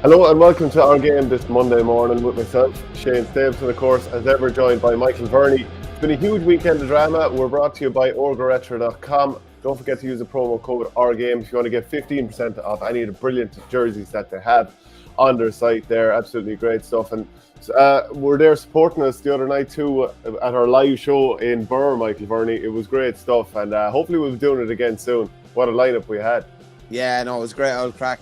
Hello and welcome to our game this Monday morning with myself, Shane Stapleton, of course, as ever joined by Michael Verney. It's been a huge weekend of drama. We're brought to you by orgaretro.com. Don't forget to use the promo code OurGame if you want to get 15% off any of the brilliant jerseys that they have on their site there. Absolutely great stuff. And we're there supporting us the other night too at our live show in Birr, Michael Verney. It was great stuff, and hopefully we'll be doing it again soon. What a lineup we had. Yeah, no, it was great old crack.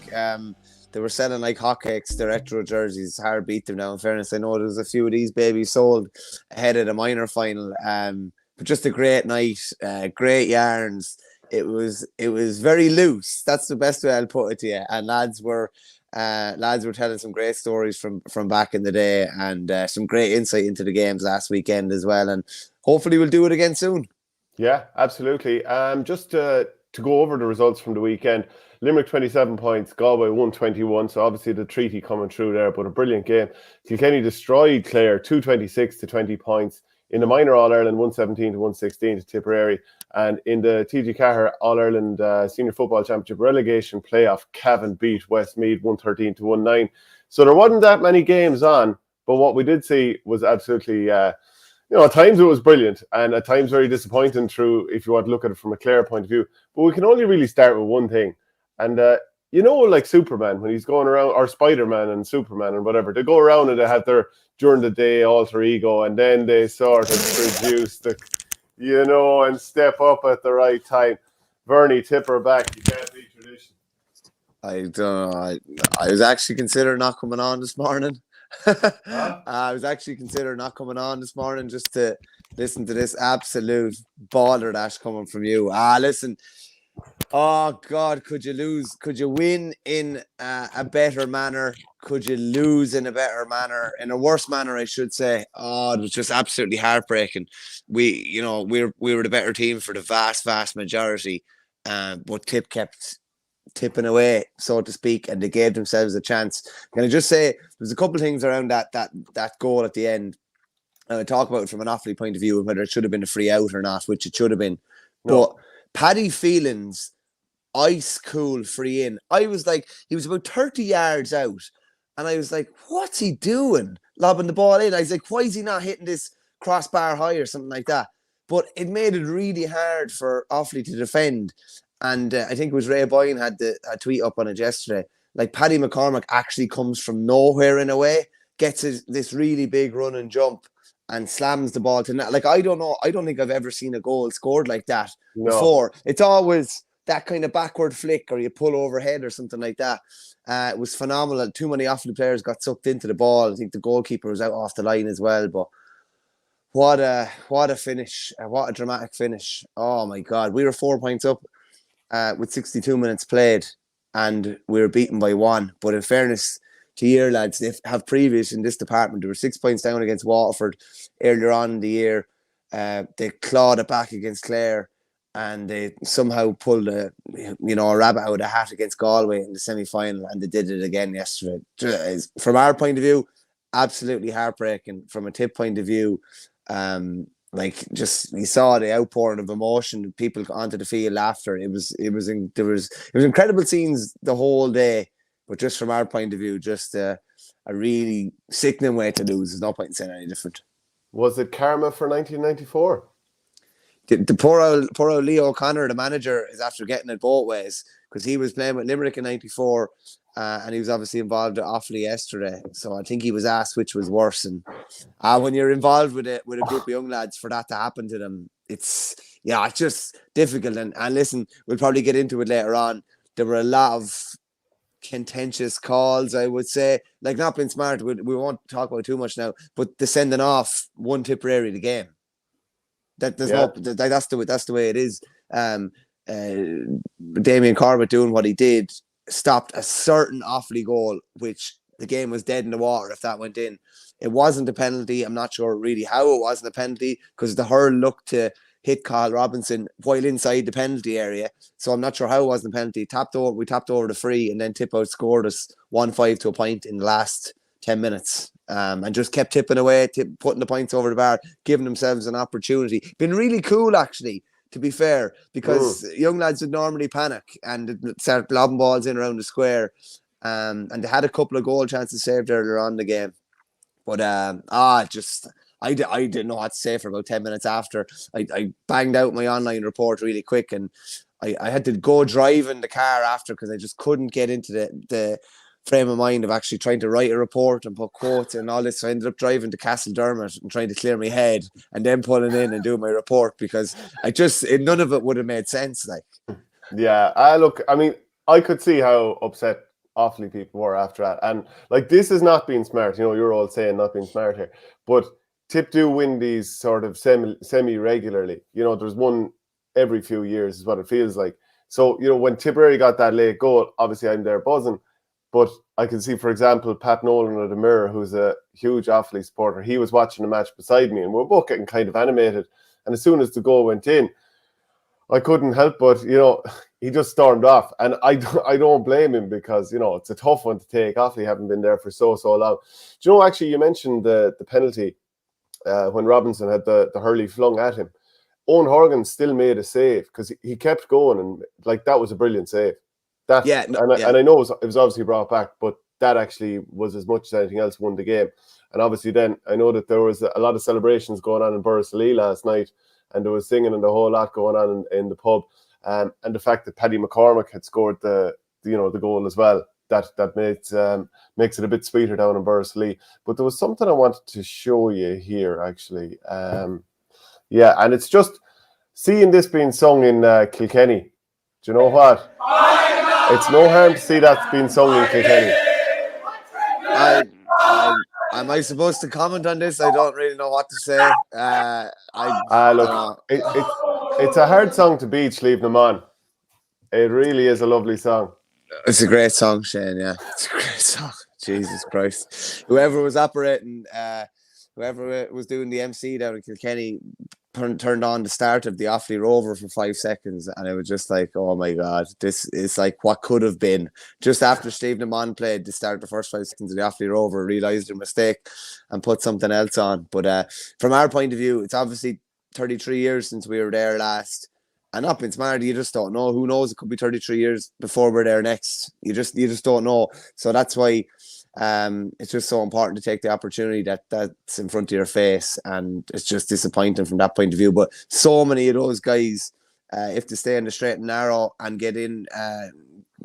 They were selling like hotcakes, the retro jerseys. Hard beat them now, in fairness. I know there was a few of these babies sold ahead of the minor final. But just a great night, great yarns. It was very loose. That's the best way I'll put it to you. And lads were telling some great stories from back in the day, and some great insight into the games last weekend as well. And hopefully we'll do it again soon. Yeah, absolutely. Just to go over the results from the weekend. Limerick 27 points, Galway 121. So obviously the treaty coming through there, but a brilliant game. Kilkenny destroyed Clare 226 to 20 points. In the minor All-Ireland 117 to 116 to Tipperary. And in the TG Ceathair All-Ireland Senior Football Championship relegation playoff, Cavan beat Westmeath 113 to 19. So there wasn't that many games on, but what we did see was absolutely at times it was brilliant and at times very disappointing if you want to look at it from a Clare point of view. But we can only really start with one thing. And, like Superman, when he's going around, or Spider-Man and Superman and whatever, they go around and they have their, during the day, alter ego, and then they sort of produce and step up at the right time. Verney, tip her back. You can't beat tradition. I don't know. I was actually considering not coming on this morning. Huh? I was actually considering not coming on this morning just to listen to this absolute baller dash coming from you. Listen. Oh God, could you lose? Could you win in a better manner? Could you lose in a better manner? In a worse manner, I should say. Oh, it was just absolutely heartbreaking. We were the better team for the vast majority, but Tipp kept tipping away, so to speak, and they gave themselves a chance. Can I just say there's a couple of things around that goal at the end. I talk about it from an Offaly point of view, whether it should have been a free out or not, which it should have been. No. But Paddy Phelan's ice cool free in. I was like, he was about 30 yards out, and I was like, what's he doing? Lobbing the ball in. I was like, why is he not hitting this crossbar high or something like that? But it made it really hard for Offaly to defend. And I think it was Ray Boyne had a tweet up on it yesterday. Like, Paddy McCormack actually comes from nowhere in a way, gets this really big run and jump, and slams the ball to net. Like, I don't know. I don't think I've ever seen a goal scored like that before. It's always that kind of backward flick or you pull overhead or something like that. It was phenomenal. Too many Offaly players got sucked into the ball. I think the goalkeeper was out off the line as well. But what a finish. What a dramatic finish. Oh, my God. We were 4 points up with 62 minutes played, and we were beaten by 1. But in fairness to your lads, they have previous in this department. They were 6 points down against Waterford earlier on in the year. They clawed it back against Clare, and they somehow pulled a rabbit out of the hat against Galway in the semi-final, and they did it again yesterday. From our point of view, absolutely heartbreaking. From a Tipp point of view, you saw the outpouring of emotion, people onto the field after. It was incredible scenes the whole day, but just from our point of view, just a really sickening way to lose. There's no point in saying any different. Was it karma for 1994? The poor old Leo O'Connor, the manager, is after getting it both ways, because he was playing with Limerick in 94, and he was obviously involved at Offaly yesterday. So I think he was asked which was worse. And when you're involved with a group of young lads, for that to happen to them, it's just difficult. And listen, we'll probably get into it later on. There were a lot of contentious calls, I would say. Like, not being smart, we won't talk about it too much now, but the sending off one Tipperary the game. That's the way it is. Damien Corbett doing what he did stopped a certain Offaly goal, which the game was dead in the water if that went in. It wasn't a penalty. I'm not sure really how it wasn't a penalty, because the hurl looked to hit Carl Robinson while inside the penalty area. So I'm not sure how it wasn't a penalty. We tapped over the free, and then Tipp outscored us 1-5 to a point in the last 10 minutes. And just kept tipping away, putting the points over the bar, giving themselves an opportunity. Been really cool, actually, to be fair, because young lads would normally panic and start lobbing balls in around the square. And they had a couple of goal chances saved earlier on in the game. But I didn't know what to say for about 10 minutes after. I banged out my online report really quick, and I had to go drive in the car after because I just couldn't get into the frame of mind of actually trying to write a report and put quotes and all this. So I ended up driving to Castledermot and trying to clear my head and then pulling in and doing my report because none of it would have made sense. Like, yeah, look, I mean, I could see how upset Offaly people were after that, and like this is not being smart. You know, you're all saying not being smart here, but Tipp do win these sort of semi regularly. You know, there's one every few years is what it feels like. So, you know, when Tipperary got that late goal, obviously I'm there buzzing. But I can see, for example, Pat Nolan at the Mirror, who's a huge Offaly supporter, he was watching the match beside me and we were both getting kind of animated. And as soon as the goal went in, I couldn't help but, you know, he just stormed off. And I don't blame him because, you know, it's a tough one to take. Offaly haven't been there for so long. Do you know, actually, you mentioned the penalty when Robinson had the hurley flung at him. Owen Horgan still made a save because he kept going, and like that was a brilliant save. And I know it was obviously brought back, but that actually was as much as anything else won the game. And obviously then I know that there was a lot of celebrations going on in Borrisoleigh last night, and there was singing and a whole lot going on in the pub. And the fact that Paddy McCormick had scored the goal as well, that makes it a bit sweeter down in Borrisoleigh. But there was something I wanted to show you here actually. Yeah, and it's just seeing this being sung in Kilkenny. Do you know what? It's no harm to see that being sung in Kilkenny. Am I supposed to comment on this? I don't really know what to say. Look, it's a hard song to beat, Slieve na Man. It really is a lovely song. It's a great song, Shane. Yeah, it's a great song. Jesus Christ. Whoever was operating, whoever was doing the MC down in Kilkenny turned on the start of the Offaly Rover for 5 seconds, and it was just like, oh my God, this is like what could have been. Just after Steve Naman played the start, the first 5 seconds of the Offaly Rover, realised their mistake and put something else on. But from our point of view, it's obviously 33 years since we were there last. And up in Smart, you just don't know. Who knows? It could be 33 years before we're there next. You just don't know. So that's why it's just so important to take the opportunity that's in front of your face, and it's just disappointing from that point of view. But so many of those guys, if they stay in the straight and narrow and get in,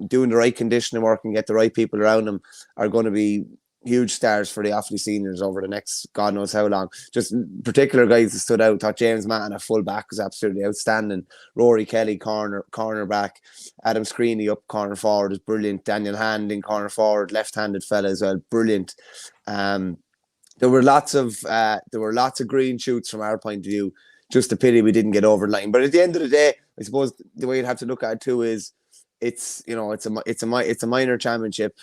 doing the right conditioning work and get the right people around them, are going to be huge stars for the Offaly seniors over the next God knows how long. Just particular guys that stood out. Thought James Matton at full back was absolutely outstanding. Rory Kelly corner back. Adam Screeney up corner forward was brilliant. Daniel Hand in corner forward, left-handed fella as well, brilliant. There were lots of green shoots from our point of view. Just a pity we didn't get over the line. But at the end of the day, I suppose the way you'd have to look at it too is it's a minor championship.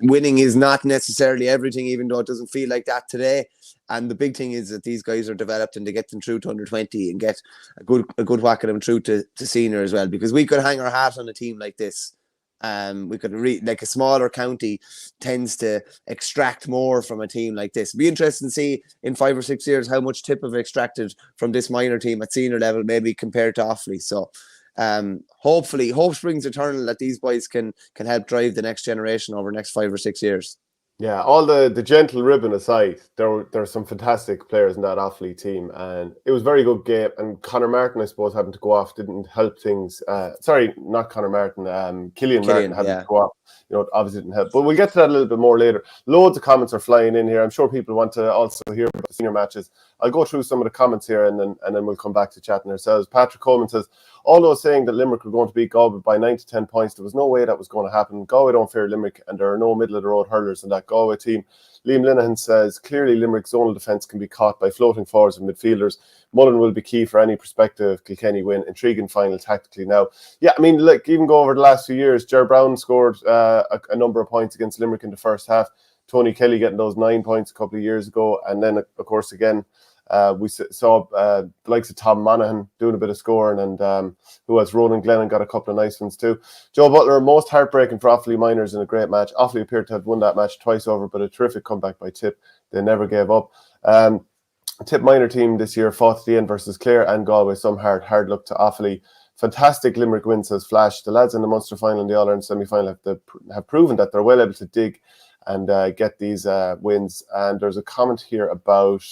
Winning is not necessarily everything, even though it doesn't feel like that today. And the big thing is that these guys are developed and they get them through to under 20 and get a good whack at them through to senior as well. Because we could hang our hat on a team like this. We could like a smaller county tends to extract more from a team like this. It'd be interesting to see in 5 or 6 years how much Tipp have extracted from this minor team at senior level, maybe compared to Offaly. So hopefully, hope springs eternal that these boys can help drive the next generation over the next 5 or 6 years. Yeah, all the gentle ribbon aside, there are some fantastic players in that Offaly team, and it was a very good game. And Conor Martin, I suppose, having to go off didn't help things. Sorry, not Conor Martin. Killian Martin having to go off. Obviously didn't help. But we'll get to that a little bit more later. Loads of comments are flying in here. I'm sure people want to also hear about the senior matches. I'll go through some of the comments here, and then we'll come back to chatting ourselves. Patrick Coleman says, although saying that Limerick were going to beat Galway by 9 to 10 points, there was no way that was going to happen. Galway don't fear Limerick, and there are no middle-of-the-road hurlers in that Galway team. Liam Linehan says, clearly Limerick's zonal defence can be caught by floating forwards and midfielders. Mullen will be key for any prospective Kilkenny win. Intriguing final tactically now. Yeah, I mean, look, even go over the last few years, Ger Brown scored a number of points against Limerick in the first half. Tony Kelly getting those 9 points a couple of years ago. And then, of course, again, we saw the likes of Tom Monaghan doing a bit of scoring, and who else? Ronan Glennon got a couple of nice ones too. Joe Butler, most heartbreaking for Offaly minors in a great match. Offaly appeared to have won that match twice over, but a terrific comeback by Tipp. They never gave up. Tipp minor team this year fought to the end versus Clare and Galway. Some hard luck to Offaly. fantastic Limerick win, says Flash. The lads in the Munster final and the All-Ireland semi-final have proven that they're well able to dig and get these wins. And there's a comment here about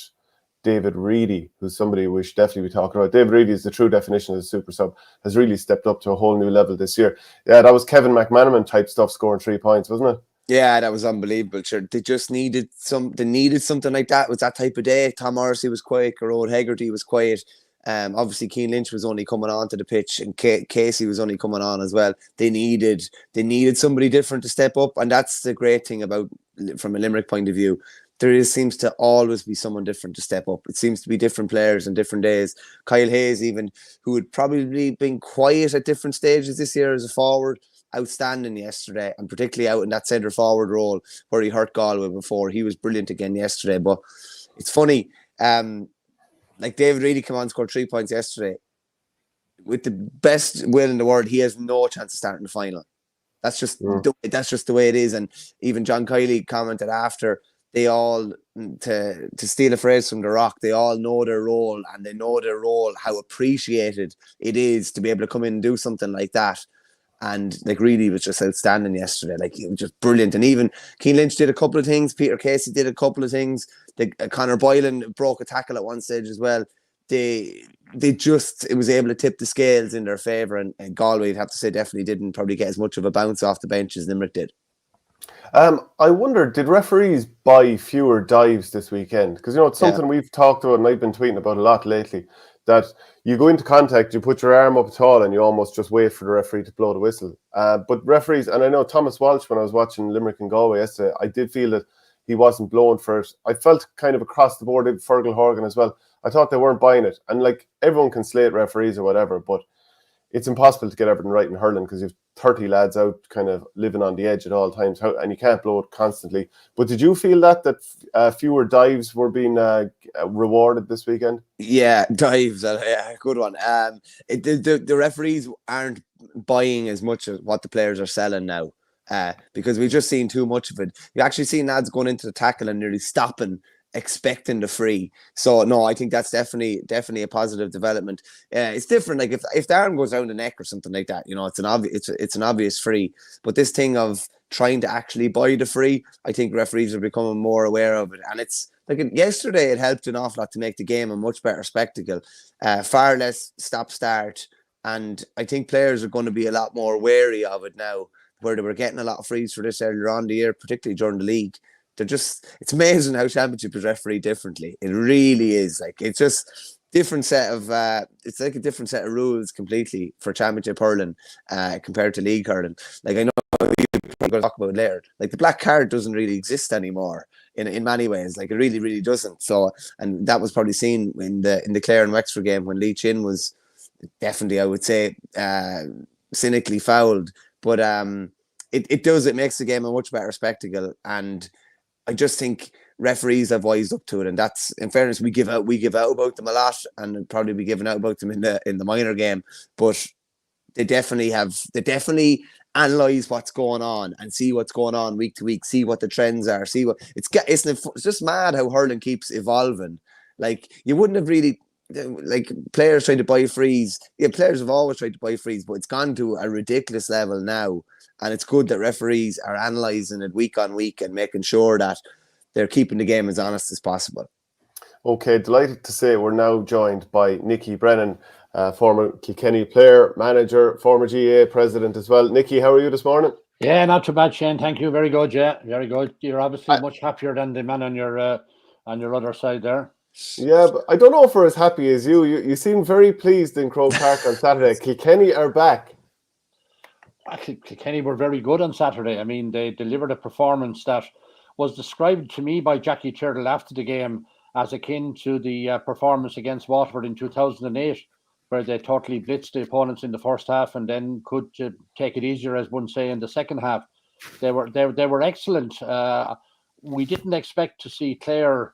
David Reid, who's somebody we should definitely be talking about. David Reid is the true definition of a super sub, has really stepped up to a whole new level this year. Yeah, that was Kevin McManaman type stuff, scoring 3 points, wasn't it? Yeah, that was unbelievable. Sure, they just needed something like that. It was that type of day. Tom Morrissey was quiet, Gerard Hegarty was quiet. Obviously Keane Lynch was only coming onto the pitch, and Casey was only coming on as well. They needed somebody different to step up, and that's the great thing about, from a Limerick point of view, seems to always be someone different to step up. It seems to be different players on different days. Kyle Hayes, even, who had probably been quiet at different stages this year as a forward, outstanding yesterday, and particularly out in that centre forward role where he hurt Galway before. He was brilliant again yesterday. But it's funny, like David Reid came on and scored 3 points yesterday. With the best will in the world, he has no chance of starting the final. That's just the way it is. And even John Kiley commented after, they all, to steal a phrase from The Rock, they all know their role, and they know their role, how appreciated it is to be able to come in and do something like that. And like, really was just outstanding yesterday. Like, it was just brilliant. And even Keane Lynch did a couple of things. Peter Casey did a couple of things. Conor Boylan broke a tackle at one stage as well. It was able to tip the scales in their favour. And Galway, I'd have to say, definitely didn't probably get as much of a bounce off the bench as Limerick did. I wonder, did referees buy fewer dives this weekend? Because, it's something we've talked about and I've been tweeting about a lot lately, that you go into contact, you put your arm up tall and you almost just wait for the referee to blow the whistle. But referees, and I know Thomas Walsh, when I was watching Limerick and Galway yesterday, I did feel that he wasn't blowing for it. I felt kind of across the board, Fergal Horgan as well. I thought they weren't buying it. And like, everyone can slate referees or whatever, but it's impossible to get everything right in hurling because you've 30 lads out kind of living on the edge at all times, and you can't blow it constantly. But did you feel that fewer dives were being rewarded this weekend? Yeah, dives, good one. The referees aren't buying as much as what the players are selling now, because we've just seen too much of it. You've actually seen lads going into the tackle and nearly stopping, expecting the free. So no, I think that's definitely a positive development. It's different. Like if the arm goes around the neck or something like that, it's an obvious free. But this thing of trying to actually buy the free, I think referees are becoming more aware of it. And it's like, yesterday it helped an awful lot to make the game a much better spectacle. Far less stop-start, and I think players are going to be a lot more wary of it now, where they were getting a lot of frees for this earlier on the year, particularly during the league. It's amazing how Championship is refereed differently. It really is. Like, it's just different set of it's like a different set of rules completely for Championship hurling compared to league hurling. Like, I know you're going to talk about later, like the black card doesn't really exist anymore in many ways. Like, it really, really doesn't. So, and that was probably seen in the Clare and Wexford game when Lee Chin was definitely, I would say, cynically fouled. But it makes the game a much better spectacle. And I just think referees have wised up to it, and that's, in fairness, we give out about them a lot, and probably be giving out about them in the minor game. But they definitely analyze what's going on and see what's going on week to week, see what the trends are, it's just mad how hurling keeps evolving. Like, you wouldn't have really, like, players trying to buy frees. Yeah, players have always tried to buy frees, but it's gone to a ridiculous level now. And it's good that referees are analysing it week on week and making sure that they're keeping the game as honest as possible. Okay, delighted to say we're now joined by Nicky Brennan, former Kilkenny player, manager, former GA president as well. Nicky, how are you this morning? Yeah, not too bad, Shane. Thank you. Very good. Yeah, very good. You're obviously much happier than the man on your other side there. Yeah, but I don't know if we're as happy as you. You seem very pleased in Croke Park on Saturday. Kilkenny are back. Actually, Kilkenny were very good on Saturday. I mean, they delivered a performance that was described to me by Jackie Turtle after the game as akin to the performance against Waterford in 2008, where they totally blitzed the opponents in the first half and then could take it easier, as one say, in the second half. They were excellent. We didn't expect to see Clare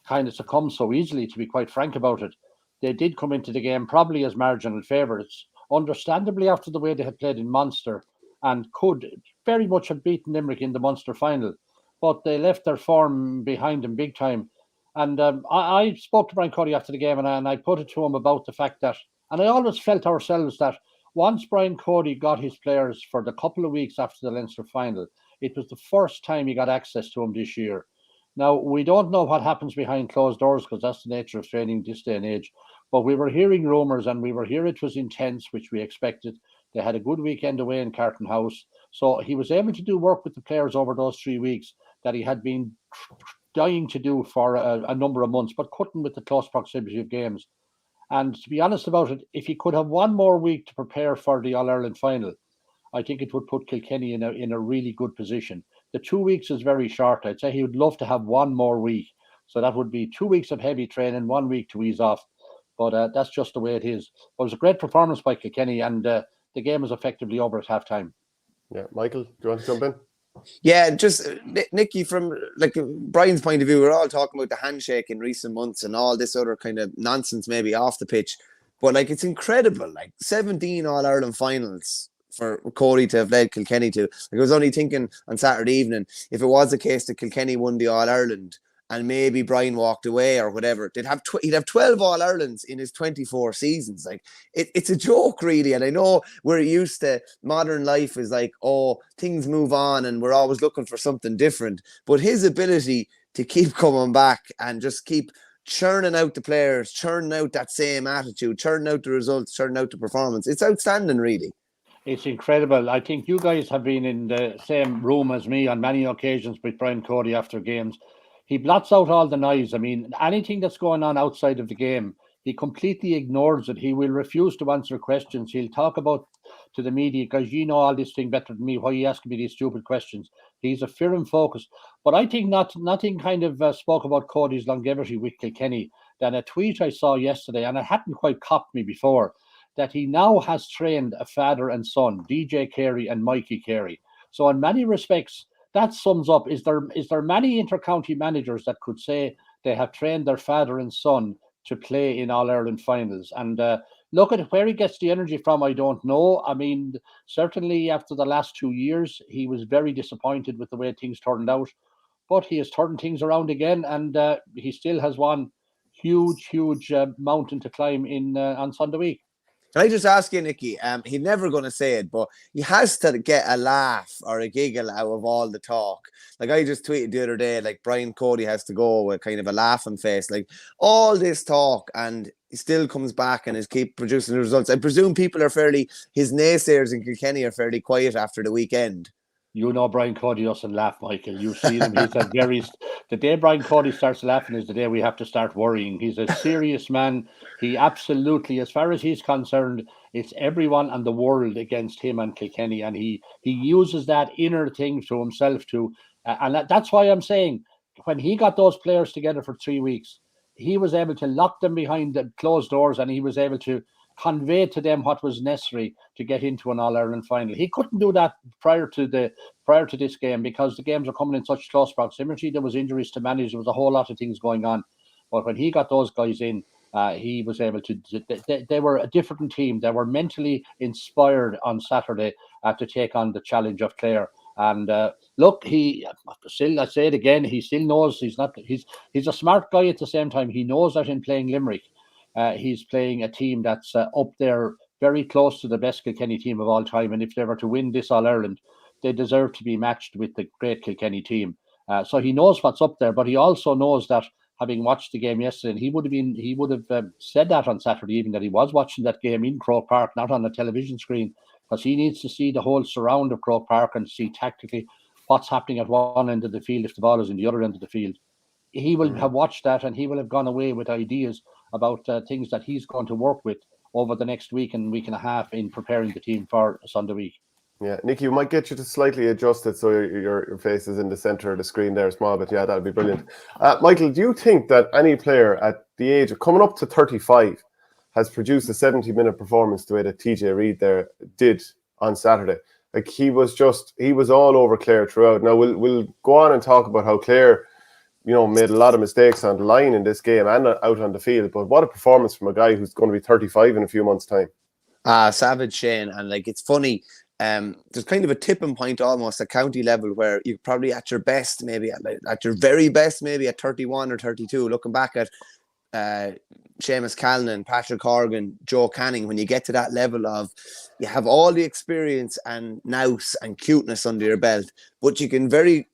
kind of succumb so easily, to be quite frank about it. They did come into the game probably as marginal favourites, understandably after the way they had played in Munster, and could very much have beaten Limerick in the Munster final. But they left their form behind them big time. And I spoke to Brian Cody after the game, and I put it to him about the fact that, and I always felt ourselves that once Brian Cody got his players for the couple of weeks after the Leinster final, it was the first time he got access to them this year. Now, we don't know what happens behind closed doors because that's the nature of training this day and age. But we were hearing rumours and we were hearing it was intense, which we expected. They had a good weekend away in Carton House. So he was able to do work with the players over those 3 weeks that he had been dying to do for a number of months, but couldn't with the close proximity of games. And to be honest about it, if he could have one more week to prepare for the All-Ireland final, I think it would put Kilkenny in a really good position. The 2 weeks is very short. I'd say he would love to have one more week. So that would be 2 weeks of heavy training, 1 week to ease off. But that's just the way it is. But it was a great performance by Kilkenny, and the game was effectively over at half-time. Yeah, Michael, do you want to jump in? Yeah, just Nicky, from like Brian's point of view, we're all talking about the handshake in recent months and all this other kind of nonsense maybe off the pitch. But like, it's incredible, like 17 All-Ireland finals for Cody to have led Kilkenny to. Like, I was only thinking on Saturday evening, if it was the case that Kilkenny won the All-Ireland and maybe Brian walked away or whatever, he'd have 12 All-Irelands in his 24 seasons. Like, it's a joke, really. And I know we're used to modern life is like, oh, things move on and we're always looking for something different. But his ability to keep coming back and just keep churning out the players, churning out that same attitude, churning out the results, churning out the performance, it's outstanding, really. It's incredible. I think you guys have been in the same room as me on many occasions with Brian Cody after games. He blots out all the noise. I mean, anything that's going on outside of the game, he completely ignores it. He will refuse to answer questions. He'll talk about to the media, because you know all this thing better than me. Why are you asking me these stupid questions? He's a firm focus. But I think nothing kind of spoke about Cody's longevity with Kilkenny than a tweet I saw yesterday, and it hadn't quite copped me before, that he now has trained a father and son, DJ Carey and Mikey Carey. So in many respects, that sums up, is there many inter-county managers that could say they have trained their father and son to play in All-Ireland finals? And look at where he gets the energy from, I don't know. I mean, certainly after the last 2 years, he was very disappointed with the way things turned out. But he has turned things around again, and he still has one huge mountain to climb on Sunday week. Can I just ask you, Nicky? He's never going to say it, but he has to get a laugh or a giggle out of all the talk. Like, I just tweeted the other day, like, Brian Cody has to go with kind of a laughing face. Like, all this talk, and he still comes back and is keep producing the results. I presume people are his naysayers in Kilkenny are fairly quiet after the weekend. You know Brian Cody doesn't laugh, Michael. You see him. He's the day Brian Cody starts laughing is the day we have to start worrying. He's a serious man. He absolutely, as far as he's concerned, it's everyone and the world against him and Kilkenny. And he uses that inner thing to himself too. And that's why I'm saying, when he got those players together for 3 weeks, he was able to lock them behind the closed doors, and he was able to convey to them what was necessary to get into an All-Ireland final. He couldn't do that prior to this game, because the games are coming in such close proximity. There was injuries to manage. There was a whole lot of things going on. But when he got those guys in, he was able to. They were a different team. They were mentally inspired on Saturday to take on the challenge of Clare. And look, I say it again, he still knows he's a smart guy at the same time. He knows that in playing Limerick, he's playing a team that's up there, very close to the best Kilkenny team of all time. And if they were to win this All-Ireland, they deserve to be matched with the great Kilkenny team. So he knows what's up there, but he also knows that, having watched the game yesterday, and he would have said that on Saturday evening, that he was watching that game in Croke Park, not on a television screen, because he needs to see the whole surround of Croke Park and see tactically what's happening at one end of the field if the ball is in the other end of the field. He will have watched that, and he will have gone away with ideas about things that he's going to work with over the next week and week and a half in preparing the team for Sunday week. Yeah, Nicky, we might get you to slightly adjust it so your face is in the centre of the screen there, small, but yeah, that'd be brilliant. Michael, do you think that any player at the age of coming up to 35 has produced a 70-minute performance the way that TJ Reid there did on Saturday? Like, he was all over Clare throughout. Now we'll go on and talk about how Clare, made a lot of mistakes on the line in this game and out on the field. But what a performance from a guy who's going to be 35 in a few months' time. Savage, Shane. And like, it's funny. There's kind of a tipping point almost at county level where you're probably at your best, maybe at your very best, maybe at 31 or 32, looking back at Seamus Callan, Patrick Horgan, Joe Canning, when you get to that level of you have all the experience and nous and cuteness under your belt, but you can very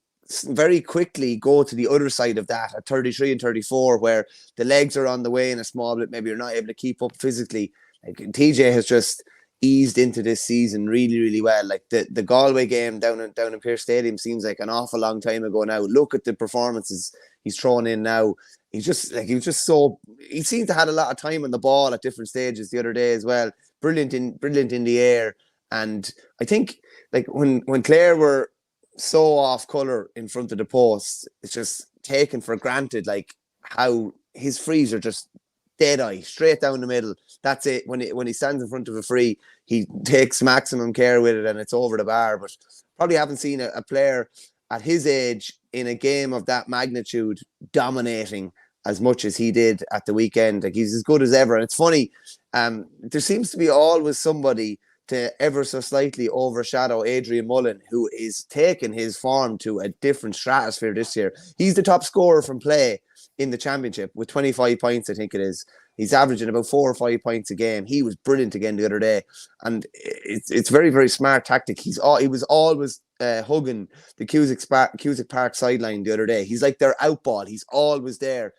quickly go to the other side of that at 33 and 34, where the legs are on the way in a small bit, maybe you're not able to keep up physically. Like TJ has just eased into this season really, really well. Like the Galway game down in Pearse Stadium seems like an awful long time ago now. Look at the performances he's thrown in now. He seemed to have a lot of time on the ball at different stages the other day as well. Brilliant in the air. And I think like when Clare were so off colour in front of the post, it's just taken for granted like how his frees are just dead eye, straight down the middle. That's it. When he stands in front of a free, he takes maximum care with it and it's over the bar. But probably haven't seen a player at his age in a game of that magnitude dominating as much as he did at the weekend. Like he's as good as ever. And it's funny, there seems to be always somebody to ever so slightly overshadow Adrian Mullen, who is taking his form to a different stratosphere this year. He's the top scorer from play in the championship with 25 points, I think it is. He's averaging about 4 or 5 points a game. He was brilliant again the other day. And it's very, very smart tactic. He was always hugging the Cusack Park sideline the other day. He's like their outball. He's always there.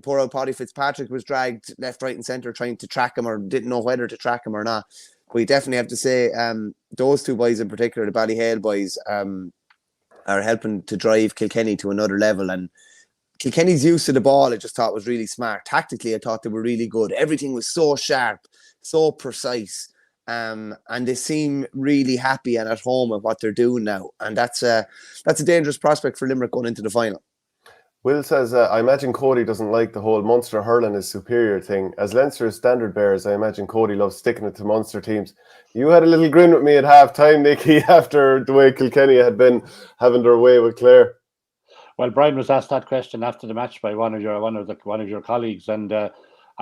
Poor old Paddy Fitzpatrick was dragged left, right and centre trying to track him or didn't know whether to track him or not. But you definitely have to say those two boys in particular, the Ballyhale boys, are helping to drive Kilkenny to another level. And Kilkenny's use of the ball, I just thought was really smart. Tactically, I thought they were really good. Everything was so sharp, so precise. And they seem really happy and at home with what they're doing now. And that's a dangerous prospect for Limerick going into the final. Will says, I imagine Cody doesn't like the whole Munster hurling is superior thing. As Leinster's standard bearers, I imagine Cody loves sticking it to Munster teams. You had a little grin with me at half time, Nicky, after the way Kilkenny had been having their way with Clare. Well, Brian was asked that question after the match by one of your colleagues, and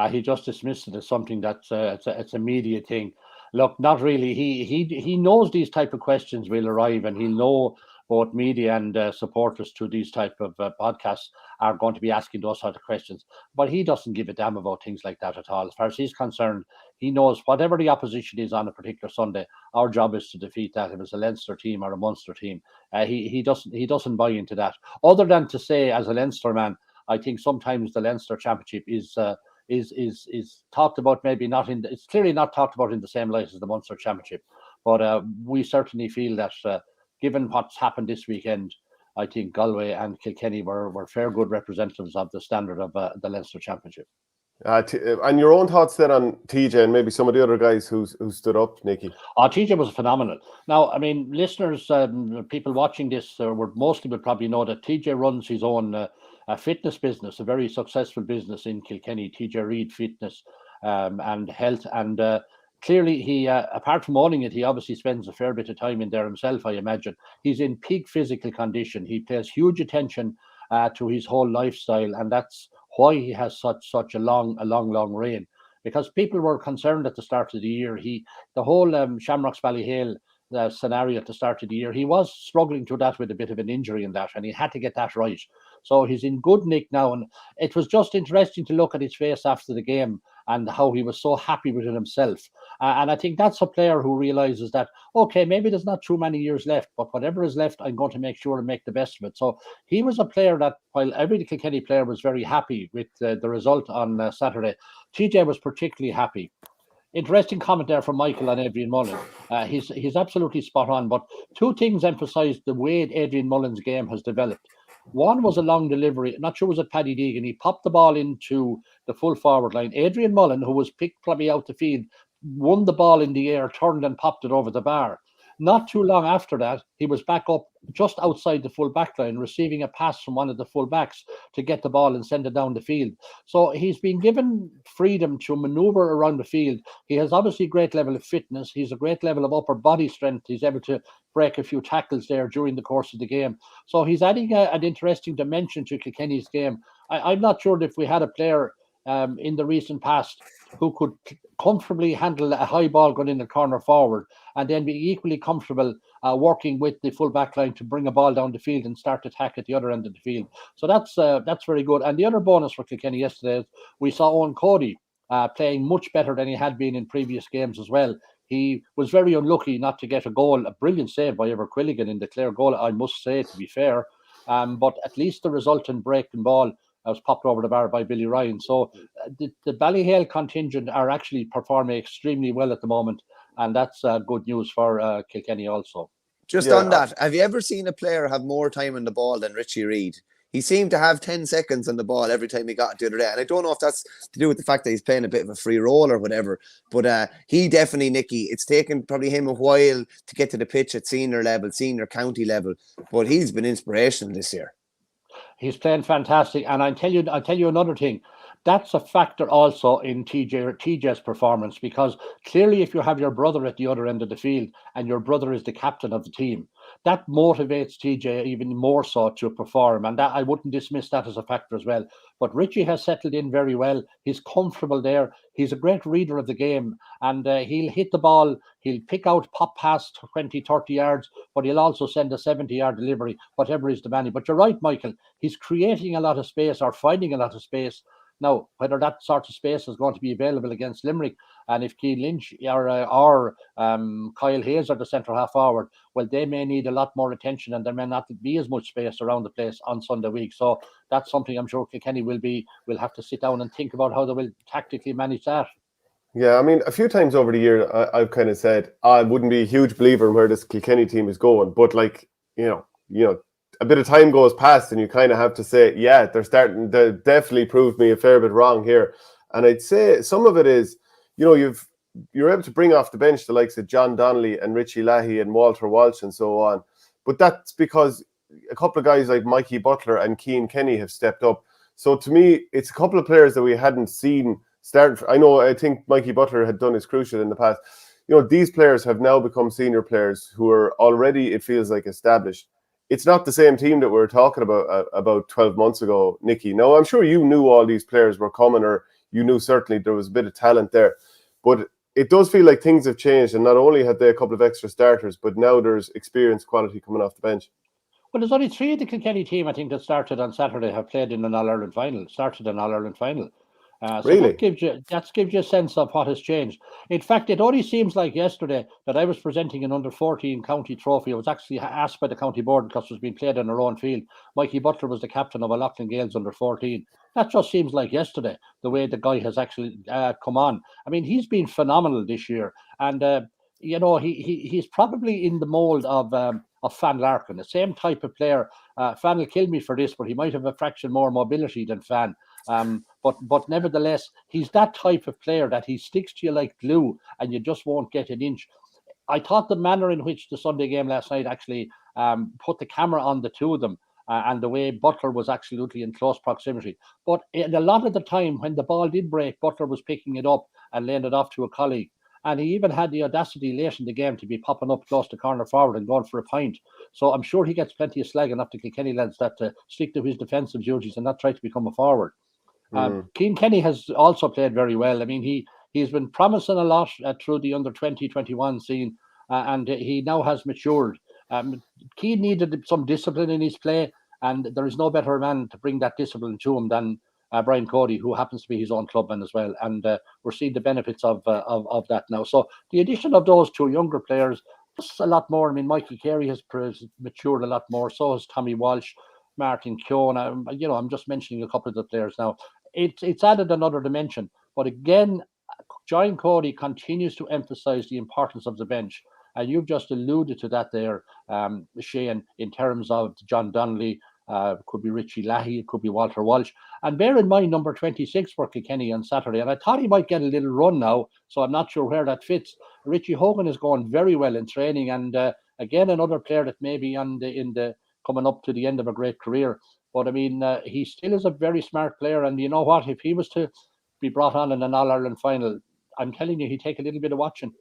he just dismissed it as something that's it's a media thing. Look, not really. He knows these type of questions will arrive, and he'll know both media and supporters to these type of podcasts are going to be asking those sort of questions. But he doesn't give a damn about things like that at all. As far as he's concerned, he knows whatever the opposition is on a particular Sunday, our job is to defeat that. If it's a Leinster team or a Munster team, he doesn't buy into that. Other than to say, as a Leinster man, I think sometimes the Leinster Championship is talked about, maybe not in. It's clearly not talked about in the same light as the Munster Championship. But we certainly feel that. Given what's happened this weekend, I think Galway and Kilkenny were fair good representatives of the standard of the Leinster Championship. And your own thoughts then on TJ and maybe some of the other guys who stood up, Nicky? TJ was phenomenal. Now, I mean, listeners, people watching this would probably know that TJ runs his own fitness business, a very successful business in Kilkenny, TJ Reid Fitness and Health. And clearly, he, apart from owning it, he obviously spends a fair bit of time in there himself, I imagine. He's in peak physical condition. He pays huge attention to his whole lifestyle, and that's why he has such a long reign. Because people were concerned at the start of the year. The whole Shamrocks Ballyhale scenario at the start of the year, he was struggling through that with a bit of an injury in that, and he had to get that right. So he's in good nick now, and it was just interesting to look at his face after the game and how he was so happy with it himself. And I think that's a player who realizes that, okay, maybe there's not too many years left, but whatever is left, I'm going to make sure and make the best of it. So he was a player that, while every Kilkenny player was very happy with the result on Saturday, TJ was particularly happy. Interesting comment there from Michael on Adrian Mullen. He's absolutely spot on, but two things emphasised the way Adrian Mullen's game has developed. One was a long delivery, not sure was it Paddy Deegan. He popped the ball into the full forward line. Adrian Mullen, who was picked probably out the field, won the ball in the air, turned and popped it over the bar. Not too long after that, he was back up just outside the full back line, receiving a pass from one of the full backs to get the ball and send it down the field. So he's been given freedom to maneuver around the field. He has obviously a great level of fitness. He's a great level of upper body strength. He's able to break a few tackles there during the course of the game. So he's adding an interesting dimension to Kilkenny's game. I'm not sure if we had a player in the recent past who could comfortably handle a high ball going in the corner forward, and then be equally comfortable working with the full back line to bring a ball down the field and start attack at the other end of the field. So that's very good. And the other bonus for Kilkenny yesterday is we saw Cody playing much better than he had been in previous games as well. He was very unlucky not to get a goal, a brilliant save by Ever Quilligan in the Clare goal, I must say, to be fair. But at least the resultant breaking ball was popped over the bar by Billy Ryan. So the Ballyhale contingent are actually performing extremely well at the moment, and that's good news for Kilkenny also. Just on that, have you ever seen a player have more time on the ball than Richie Reid? He seemed to have 10 seconds on the ball every time he got it the other day. And I don't know if that's to do with the fact that he's playing a bit of a free role or whatever. But he definitely, Nicky, it's taken probably him a while to get to the pitch at senior level, senior county level. But he's been inspirational this year. He's playing fantastic. And I'll tell you another thing. That's a factor also in TJ's performance, because clearly if you have your brother at the other end of the field and your brother is the captain of the team, that motivates TJ even more so to perform. And that, I wouldn't dismiss that as a factor as well. But Richie has settled in very well. He's comfortable there. He's a great reader of the game, and he'll hit the ball. He'll pick out pop past 20, 30 yards, but he'll also send a 70-yard delivery, whatever is demanding. But you're right, Michael. He's creating a lot of space, or finding a lot of space. Now, whether that sort of space is going to be available against Limerick, and if Keane Lynch or Kyle Hayes are the centre half forward, well, they may need a lot more attention, and there may not be as much space around the place on Sunday week. So that's something I'm sure Kilkenny will have to sit down and think about how they will tactically manage that. Yeah, I mean, a few times over the year, I've kind of said I wouldn't be a huge believer in where this Kilkenny team is going, but like you know. A bit of time goes past and you kind of have to say, yeah, they're starting to definitely prove me a fair bit wrong here. And I'd say some of it is, you're able to bring off the bench the likes of John Donnelly and Richie Leahy and Walter Walsh and so on. But that's because a couple of guys like Mikey Butler and Cian Kenny have stepped up. So to me, it's a couple of players that we hadn't seen start. I think Mikey Butler had done his crucial in the past. These players have now become senior players who are already, it feels like, established. It's not the same team that we were talking about 12 months ago, Nicky. Now, I'm sure you knew all these players were coming, or you knew certainly there was a bit of talent there. But it does feel like things have changed, and not only had they a couple of extra starters, but now there's experience quality coming off the bench. Well, there's only 3 of the Kilkenny team, I think, that started on Saturday have played in an All-Ireland final, So really? that gives you a sense of what has changed. In fact, it only seems like yesterday that I was presenting an under-14 county trophy. I was actually asked by the county board because it was being played on our own field. Mikey Butler was the captain of a Loughlin Gales under-14. That just seems like yesterday, the way the guy has actually come on. I mean, he's been phenomenal this year. And, he's probably in the mould of Fan Larkin, the same type of player. Fan will kill me for this, but he might have a fraction more mobility than Fan. But nevertheless, he's that type of player that he sticks to you like glue, and you just won't get an inch. I thought the manner in which the Sunday game last night actually put the camera on the two of them, and the way Butler was absolutely in close proximity. But a lot of the time when the ball did break, Butler was picking it up and laying it off to a colleague. And he even had the audacity late in the game to be popping up close to corner forward and going for a pint. So I'm sure he gets plenty of slagging up to Kilkenny lads that stick to his defensive duties and not try to become a forward. Cian Kenny has also played very well. I mean, he's been promising a lot through the under 20-21 scene, and he now has matured. Cian needed some discipline in his play, and there is no better man to bring that discipline to him than Brian Cody, who happens to be his own clubman as well. And we're seeing the benefits of that now. So the addition of those two younger players, just a lot more. I mean, Michael Carey has matured a lot more. So has Tommy Walsh, Martin Keoghan. I'm just mentioning a couple of the players now. It's added another dimension. But again, John Cody continues to emphasise the importance of the bench. And you've just alluded to that there, Shane, in terms of John Donnelly. Could be Richie Leahy, it could be Walter Walsh. And bear in mind, number 26 for Kilkenny on Saturday. And I thought he might get a little run now, so I'm not sure where that fits. Richie Hogan is going very well in training. And again, another player that may be in the coming up to the end of a great career. But I mean, he still is a very smart player. And you know what? If he was to be brought on in an All-Ireland final, I'm telling you, he'd take a little bit of watching.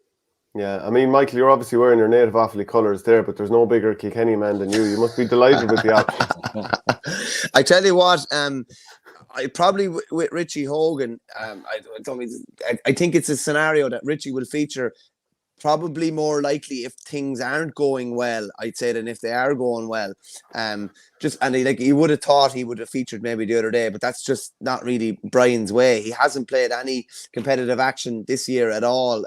Yeah, I mean, Michael, you're obviously wearing your native Offaly colours there, but there's no bigger Kilkenny man than you. You must be delighted with the option. I tell you what, I probably with Richie Hogan. I think it's a scenario that Richie will feature probably more likely if things aren't going well, I'd say, than if they are going well. You would have thought he would have featured maybe the other day, but that's just not really Brian's way. He hasn't played any competitive action this year at all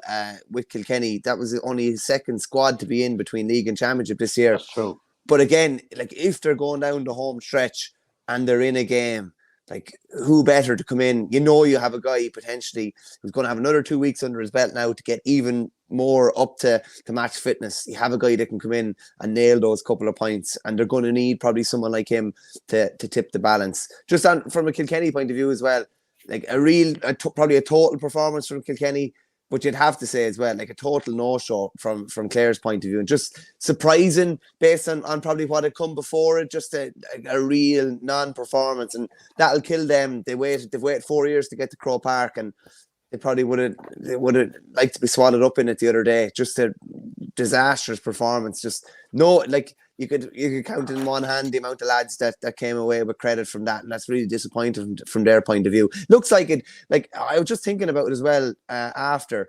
with Kilkenny. That was only his second squad to be in between league and championship this year. That's true. But again, like if they're going down the home stretch and they're in a game, like who better to come in? You know, you have a guy potentially who's going to have another 2 weeks under his belt now to get even more up to match fitness. You have a guy that can come in and nail those couple of points, and they're going to need probably someone like him to tip the balance. Just from a Kilkenny point of view as well, like probably a total performance from Kilkenny. But you'd have to say as well, like a total no-show from Clare's point of view, and just surprising based on probably what had come before it, just a real non-performance, and that'll kill them. They've waited 4 years to get to Croke Park, and they probably would have liked to be swallowed up in it the other day. Just a disastrous performance. Just no, like you could count in one hand the amount of lads that came away with credit from that, and that's really disappointing from their point of view. Looks like it. Like I was just thinking about it as well after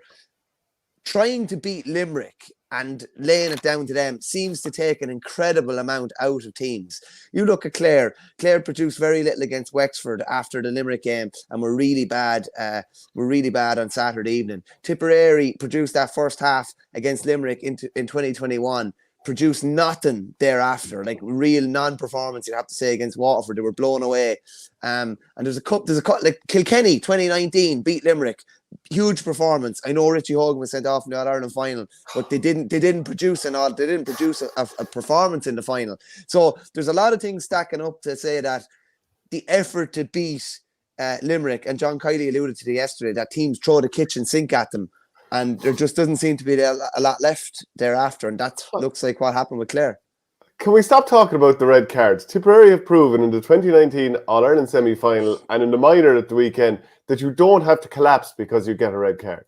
trying to beat Limerick and laying it down to them seems to take an incredible amount out of teams. You look at Clare. Clare produced very little against Wexford after the Limerick game, and were really bad. On Saturday evening. Tipperary produced that first half against Limerick in 2021. Produced nothing thereafter, like real non-performance, you'd have to say, against Waterford. They were blown away. And there's a couple like Kilkenny 2019 beat Limerick. Huge performance. I know Richie Hogan was sent off in the All-Ireland final, but they didn't produce a performance in the final. So there's a lot of things stacking up to say that the effort to beat Limerick, and John Kiley alluded to it yesterday, that teams throw the kitchen sink at them, and there just doesn't seem to be a lot left thereafter, and that looks like what happened with Clare. Can we stop talking about the red cards? Tipperary have proven in the 2019 All-Ireland semi-final and in the minor at the weekend that you don't have to collapse because you get a red card.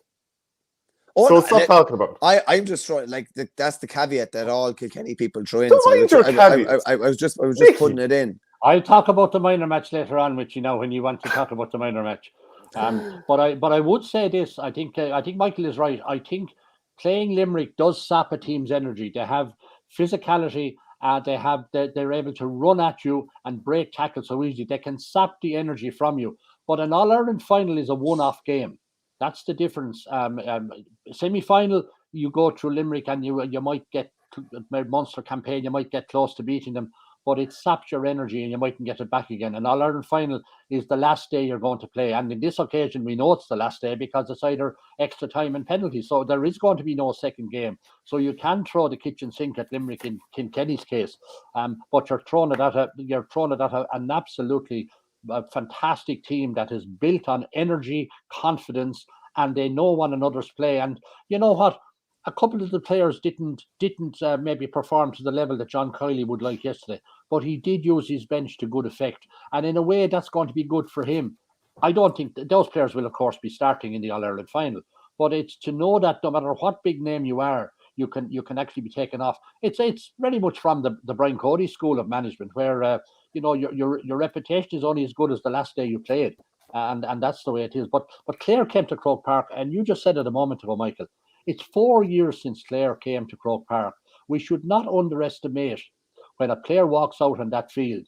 Stop talking about it. I'm just trying, like, that's the caveat that all Kilkenny people throw in. I was just putting it in. I'll talk about the minor match later on, which when you want to talk about the minor match. But I would say this. I think Michael is right. I think playing Limerick does sap a team's energy. They have physicality. They're able to run at you and break tackles so easily. They can sap the energy from you. But an All-Ireland final is a one-off game. That's the difference. Semi-final, you go through Limerick and you might get Munster campaign. You might get close to beating them, but it saps your energy and you mightn't get it back again. An All-Ireland final is the last day you're going to play. And in this occasion, we know it's the last day because it's either extra time and penalty. So there is going to be no second game. So you can throw the kitchen sink at Limerick in Kilkenny's case. But you're throwing it at an absolutely fantastic team that is built on energy, confidence, and they know one another's play. And you know what? A couple of the players didn't maybe perform to the level that John Kiley would like yesterday, but he did use his bench to good effect, and in a way that's going to be good for him. I don't think those players will, of course, be starting in the All-Ireland final, but it's to know that no matter what big name you are, you can actually be taken off. It's very much from the Brian Cody school of management, where your reputation is only as good as the last day you played, and that's the way it is. But Clare came to Croke Park, and you just said it a moment ago, Michael. It's 4 years since Clare came to Croke Park. We should not underestimate when a player walks out on that field,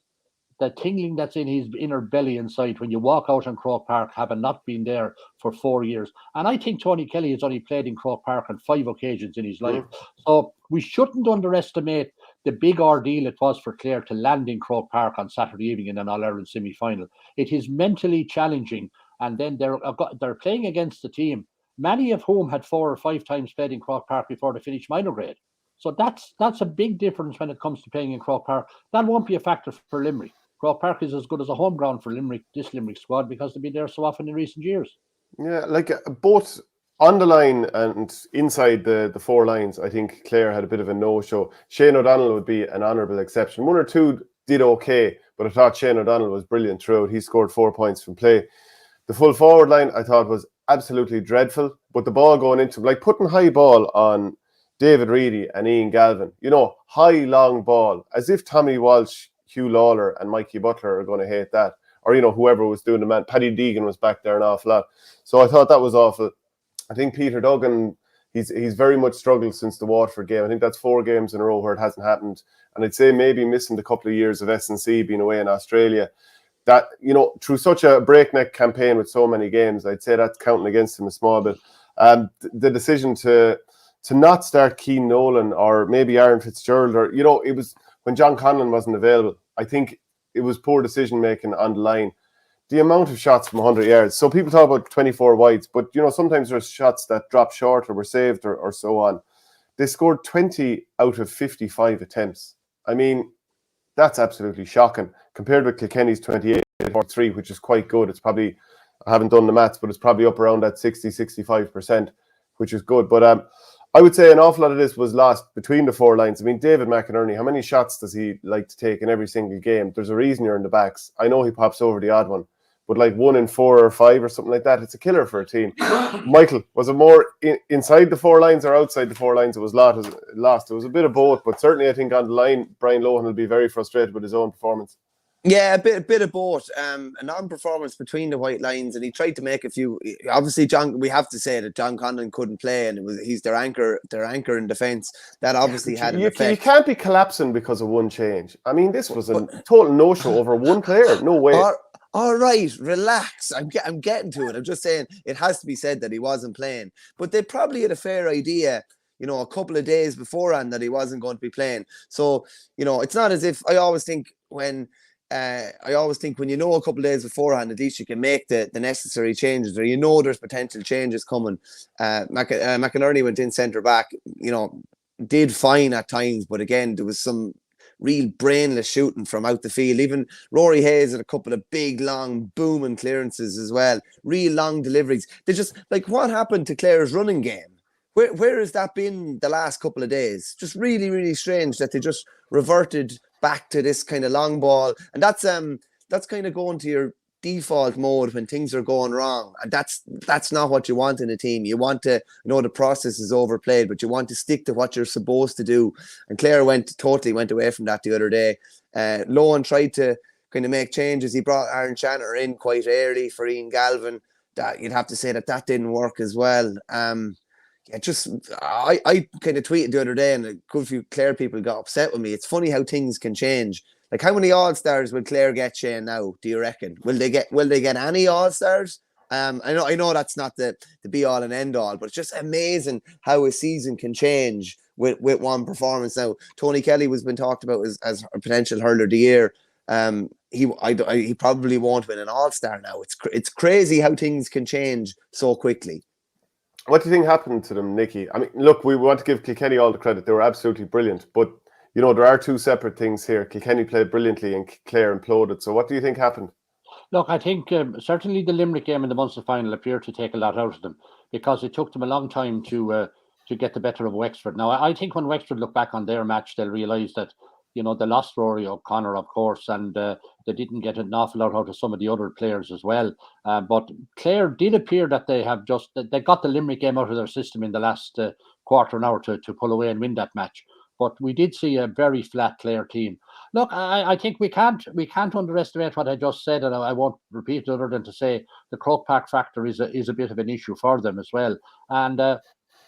the tingling that's in his inner belly inside when you walk out on Croke Park, having not been there for 4 years. And I think Tony Kelly has only played in Croke Park on 5 occasions in his life. So we shouldn't underestimate the big ordeal it was for Clare to land in Croke Park on Saturday evening in an All-Ireland semi-final. It is mentally challenging. And then they're playing against the team, many of whom had 4 or 5 times played in Croke Park before they finished minor grade. So that's a big difference when it comes to playing in Croke Park. That won't be a factor for Limerick. Croke Park is as good as a home ground for this Limerick squad because they've been there so often in recent years. Yeah, like both on the line and inside the 4 lines, I think Clare had a bit of a no-show. Shane O'Donnell would be an honourable exception. 1 or 2 did okay, but I thought Shane O'Donnell was brilliant throughout. He scored 4 points from play. The full forward line, I thought, was absolutely dreadful, but the ball going into, like putting high ball on David Reid and Ian Galvin, high long ball, as if Tommy Walsh, Hugh Lawler and Mikey Butler are going to hate that, or, whoever was doing the man. Paddy Deegan was back there an awful lot. So I thought that was awful. I think Peter Duggan, he's very much struggled since the Waterford game. I think that's 4 games in a row where it hasn't happened. And I'd say maybe missing the couple of years of S&C being away in Australia, that, through such a breakneck campaign with so many games, I'd say that's counting against him a small bit. The decision to not start Keane Nolan or maybe Aaron Fitzgerald, or, it was when John Conlon wasn't available. I think it was poor decision making on the line. The amount of shots from 100 yards. So people talk about 24 wides, but, sometimes there's shots that drop short or were saved or so on. They scored 20 out of 55 attempts. I mean, that's absolutely shocking compared with Kilkenny's 28-43, which is quite good. It's probably, I haven't done the maths, but it's probably up around that 60-65%, which is good. But I would say an awful lot of this was lost between the 4 lines. I mean, David McInerney, how many shots does he like to take in every single game? There's a reason you're in the backs. I know he pops over the odd one, but like 1 in 4 or 5 or something like that, it's a killer for a team. Michael, was it more inside the 4 lines or outside the 4 lines? It was lost. It was a bit of both, but certainly I think on the line, Brian Lohan will be very frustrated with his own performance. Yeah, a bit of both. A non-performance between the white lines, and he tried to make a few. Obviously, we have to say that John Conlon couldn't play, and he's their anchor in defence. That obviously had an effect. You can't be collapsing because of one change. I mean, this was a total no-show over one player. No way. All right, relax. I'm getting to it. I'm just saying it has to be said that he wasn't playing, but they probably had a fair idea, a couple of days beforehand that he wasn't going to be playing. So, it's not as if I always think when you know a couple of days beforehand, at least you can make the necessary changes, or there's potential changes coming. McInerney went in centre back, did fine at times, but again, there was some real brainless shooting from out the field. Even Rory Hayes had a couple of big, long, booming clearances as well. Real long deliveries. They just, like, what happened to Clare's running game? Where has that been the last couple of days? Just really, really strange that they just reverted back to this kind of long ball. And that's kind of going to your default mode when things are going wrong. And that's not what you want in a team. You want to, the process is overplayed, but you want to stick to what you're supposed to do. And Clare totally went away from that the other day. Lohan tried to kind of make changes. He brought Aaron Channer in quite early for Ian Galvin. That you'd have to say that didn't work as well. I kind of tweeted the other day, and a good few Clare people got upset with me. It's funny how things can change. Like, how many All-Stars will Clare get, Shane, now, do you reckon? Will they get any All-Stars? I know that's not the be-all and end-all, but it's just amazing how a season can change with one performance. Now, Tony Kelly was been talked about as a potential hurler of the year. He probably won't win an All-Star now. It's crazy how things can change so quickly. What do you think happened to them, Nicky? I mean, look, we want to give Kilkenny all the credit. They were absolutely brilliant, but there are 2 separate things here. Kilkenny played brilliantly and Clare imploded. So what do you think happened? Look, I think certainly the Limerick game in the Munster final appeared to take a lot out of them, because it took them a long time to get the better of Wexford. Now, I think when Wexford look back on their match, they'll realise that, they lost Rory O'Connor, of course, and they didn't get an awful lot out of some of the other players as well. But Clare did appear that they got the Limerick game out of their system in the last quarter an hour to pull away and win that match. But we did see a very flat Clare team. Look, I think we can't underestimate what I just said, and I won't repeat it other than to say the Croke Park factor is a bit of an issue for them as well. And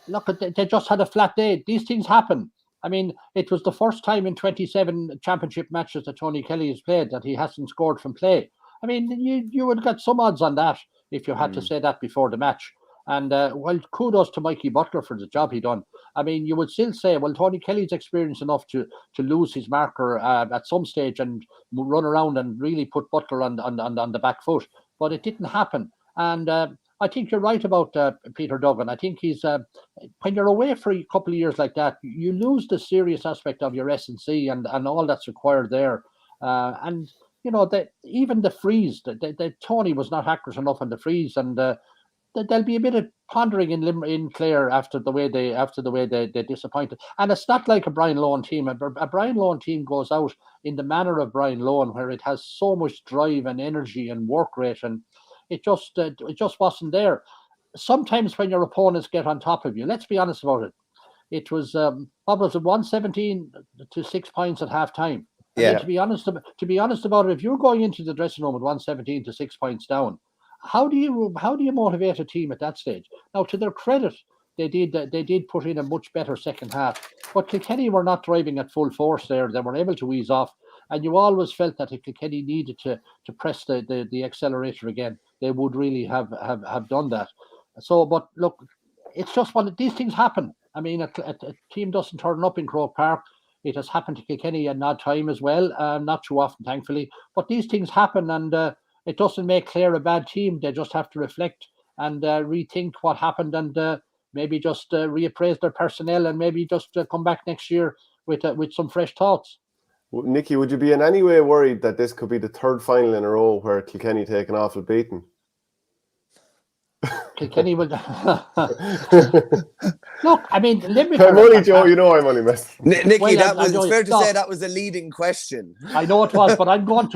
look, they just had a flat day. These things happen. I mean, it was the first time in 27 championship matches that Tony Kelly has played that he hasn't scored from play. I mean, you would get some odds on that if you had to say that before the match. And well, kudos to Mikey Butler for the job he done. I mean, you would still say, well, Tony Kelly's experienced enough to lose his marker at some stage and run around and really put Butler on the back foot. But it didn't happen. And I think you're right about Peter Duggan. I think he's when you're away for a couple of years like that, you lose the serious aspect of your S&C and all that's required there. And even the freeze, Tony was not accurate enough on the freeze, and there'll be a bit of pondering in Clare after the way they disappointed. And it's not like a Brian Lohan team. A Brian Lohan team goes out in the manner of Brian Lohan, where it has so much drive and energy and work rate, and it just wasn't there. Sometimes when your opponents get on top of you, let's be honest about it. It was what was it, 117 to 6 points at half time. And then to be honest about it, if you're going into the dressing room at 117 to 6 points down, how do you motivate a team at that stage? Now, to their credit, they did put in a much better second half, but Kilkenny were not driving at full force there. They were able to ease off, and you always felt that if Kilkenny needed to press the accelerator again, they would really have done that. So, but look, it's just one of these things happen. I mean, a team doesn't turn up in Croke Park. It has happened to Kilkenny at odd time as well, not too often, thankfully. But these things happen, and it doesn't make Clare a bad team. They just have to reflect and rethink what happened, and maybe just reappraise their personnel, and maybe just come back next year with some fresh thoughts. Nicky, would you be in any way worried that this could be the third final in a row where Kilkenny take an awful beating? Kilkenny would look. I mean, Limerick. I'm only Joe. You know, I'm only messing. Nicky, well, it's fair to say that was a leading question. I know it was, but I'm going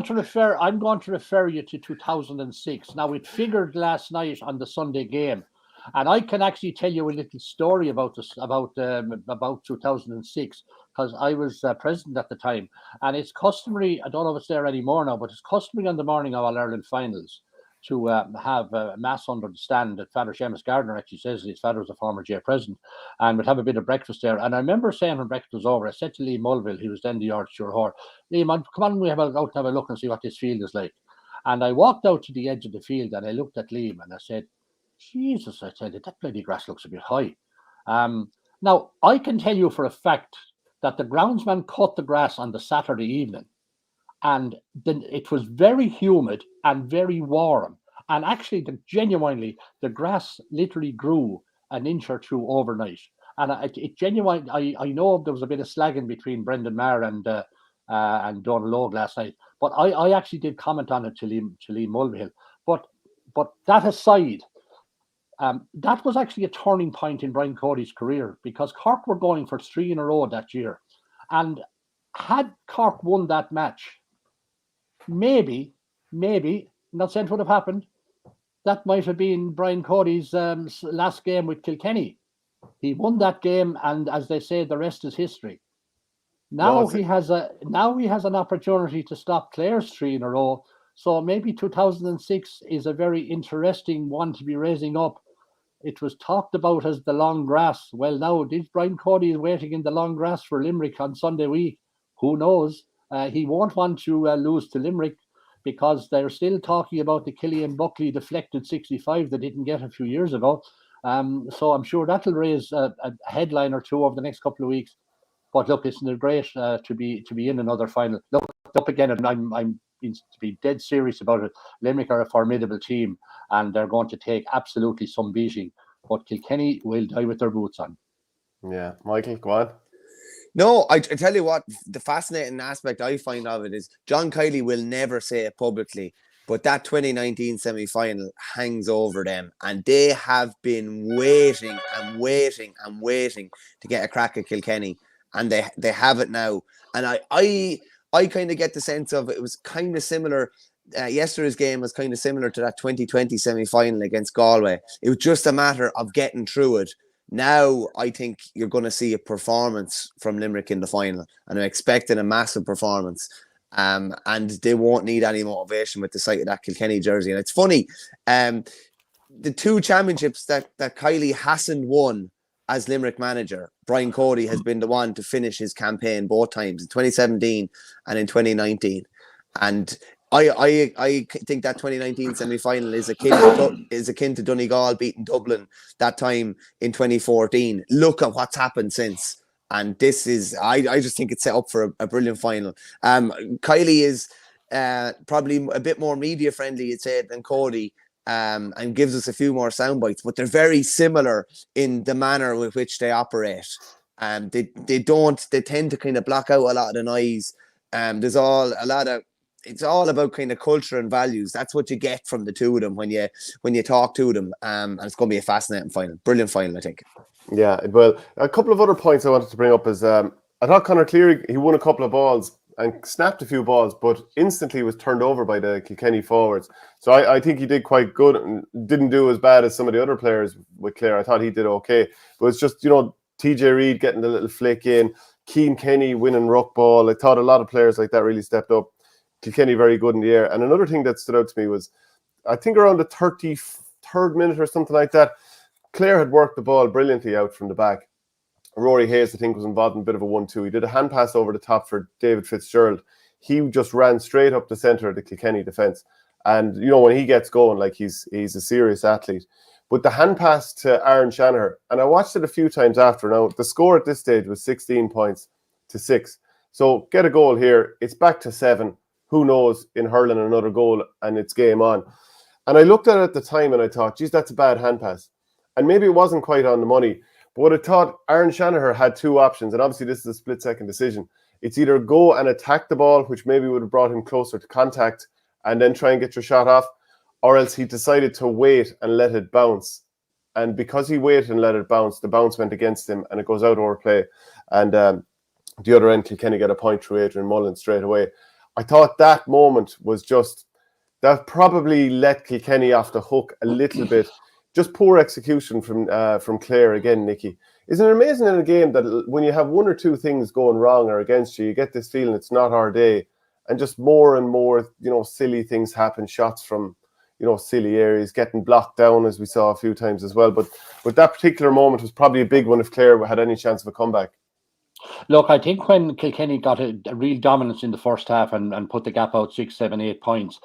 to refer you to 2006. Now, it figured last night on the Sunday game, and I can actually tell you a little story about this about 2006 because I was president at the time, and it's customary. I don't know if it's there anymore now, but it's customary on the morning of All Ireland finals to have mass under the stand that Father Seamus Gardner actually says his father was a former GA president, and we'd have a bit of breakfast there. And I remember saying when breakfast was over, I said to Liam Mulville, he was then the Archer Hor, Liam, come on, we have out and have a look and see what this field is like. And I walked out to the edge of the field and I looked at Liam and I said, Jesus, I said, that bloody grass looks a bit high. Now, I can tell you for a fact that the groundsman cut the grass on the Saturday evening, and then it was very humid and very warm. And actually, genuinely, the grass literally grew an inch or two overnight. And it genuinely, I know there was a bit of slagging between Brendan Maher and Donald Logue last night, but I actually did comment on it to Liam Mulvihill. But that aside, that was actually a turning point in Brian Cody's career, because Cork were going for 3 in a row that year. And had Cork won that match, maybe, not saying it would have happened, that might have been Brian Cody's last game with Kilkenny. He won that game, and as they say, the rest is history. Now he has an opportunity to stop Clare's 3 in a row. So maybe 2006 is a very interesting one to be raising up. It was talked about as the long grass. Well, now Brian Cody is waiting in the long grass for Limerick on Sunday week. Who knows? He won't want to lose to Limerick, because they're still talking about the Killian Buckley deflected 65 they didn't get a few years ago. So I'm sure that'll raise a headline or two over the next couple of weeks. But look, isn't it great to be in another final? Look up again, and I'm to be dead serious about it. Limerick are a formidable team, and they're going to take absolutely some beating. But Kilkenny will die with their boots on. Yeah, Michael, go on. No, I tell you what, the fascinating aspect I find of it is John Kiley will never say it publicly, but that 2019 semi-final hangs over them, and they have been waiting to get a crack at Kilkenny, and they have it now. And I kind of get the sense of it was kind of similar. Yesterday's game was kind of similar to that 2020 semi-final against Galway. It was just a matter of getting through it. Now, I think you're going to see a performance from Limerick in the final, and I'm expecting a massive performance. And they won't need any motivation with the sight of that Kilkenny jersey. And it's funny, the 2 championships that Kiley hasn't won as Limerick manager, Brian Cody has been the one to finish his campaign both times, in 2017 and in 2019. And I think that 2019 semi-final is akin to Donegal beating Dublin that time in 2014. Look at what's happened since. And this is, I just think it's set up for a brilliant final. Kiley is probably a bit more media friendly, you'd say, than Cody, and gives us a few more sound bites, but they're very similar in the manner with which they operate. They tend to kind of block out a lot of the noise. It's all about kind of culture and values. That's what you get from the two of them when you talk to them. And it's going to be a fascinating final. Brilliant final, I think. Yeah, well, a couple of other points I wanted to bring up is I thought Conor Cleary, he won a couple of balls and snapped a few balls, but instantly was turned over by the Kilkenny forwards. So I think he did quite good and didn't do as bad as some of the other players with Clare. I thought he did okay. But it's just, TJ Reid getting the little flick in. Keane Kenny winning ruck ball. I thought a lot of players like that really stepped up. Kilkenny very good in the air. And another thing that stood out to me was, I think around the 33rd minute or something like that, Clare had worked the ball brilliantly out from the back. Rory Hayes, I think, was involved in a bit of a 1-2. He did a hand pass over the top for David Fitzgerald. He just ran straight up the centre of the Kilkenny defence. And, you know, when he gets going, like, he's a serious athlete. But the hand pass to Aaron Shanahan, and I watched it a few times after. Now, the score at this stage was 16 points to 6. So get a goal here. It's back to 7. Who knows, in hurling another goal and it's game on. And I looked at it at the time and I thought, geez, that's a bad hand pass. And maybe it wasn't quite on the money. But what I thought, Aaron Shanahan had two options. And obviously this is a split-second decision. It's either go and attack the ball, which maybe would have brought him closer to contact, and then try and get your shot off. Or else he decided to wait and let it bounce. And because he waited and let it bounce, the bounce went against him and it goes out over play. And the other end, Kilkenny get a point through Adrian Mullen straight away. I thought that moment was just, that probably let Kilkenny off the hook a little bit. Just poor execution from Clare again, Nicky. Isn't it amazing in a game that when you have one or two things going wrong or against you, you get this feeling it's not our day. And just more and more, you know, silly things happen, shots from, you know, silly areas, getting blocked down, as we saw a few times as well. But that particular moment was probably a big one if Clare had any chance of a comeback. Look, I think when Kilkenny got a real dominance in the first half and put the gap out 6, 7, 8 points,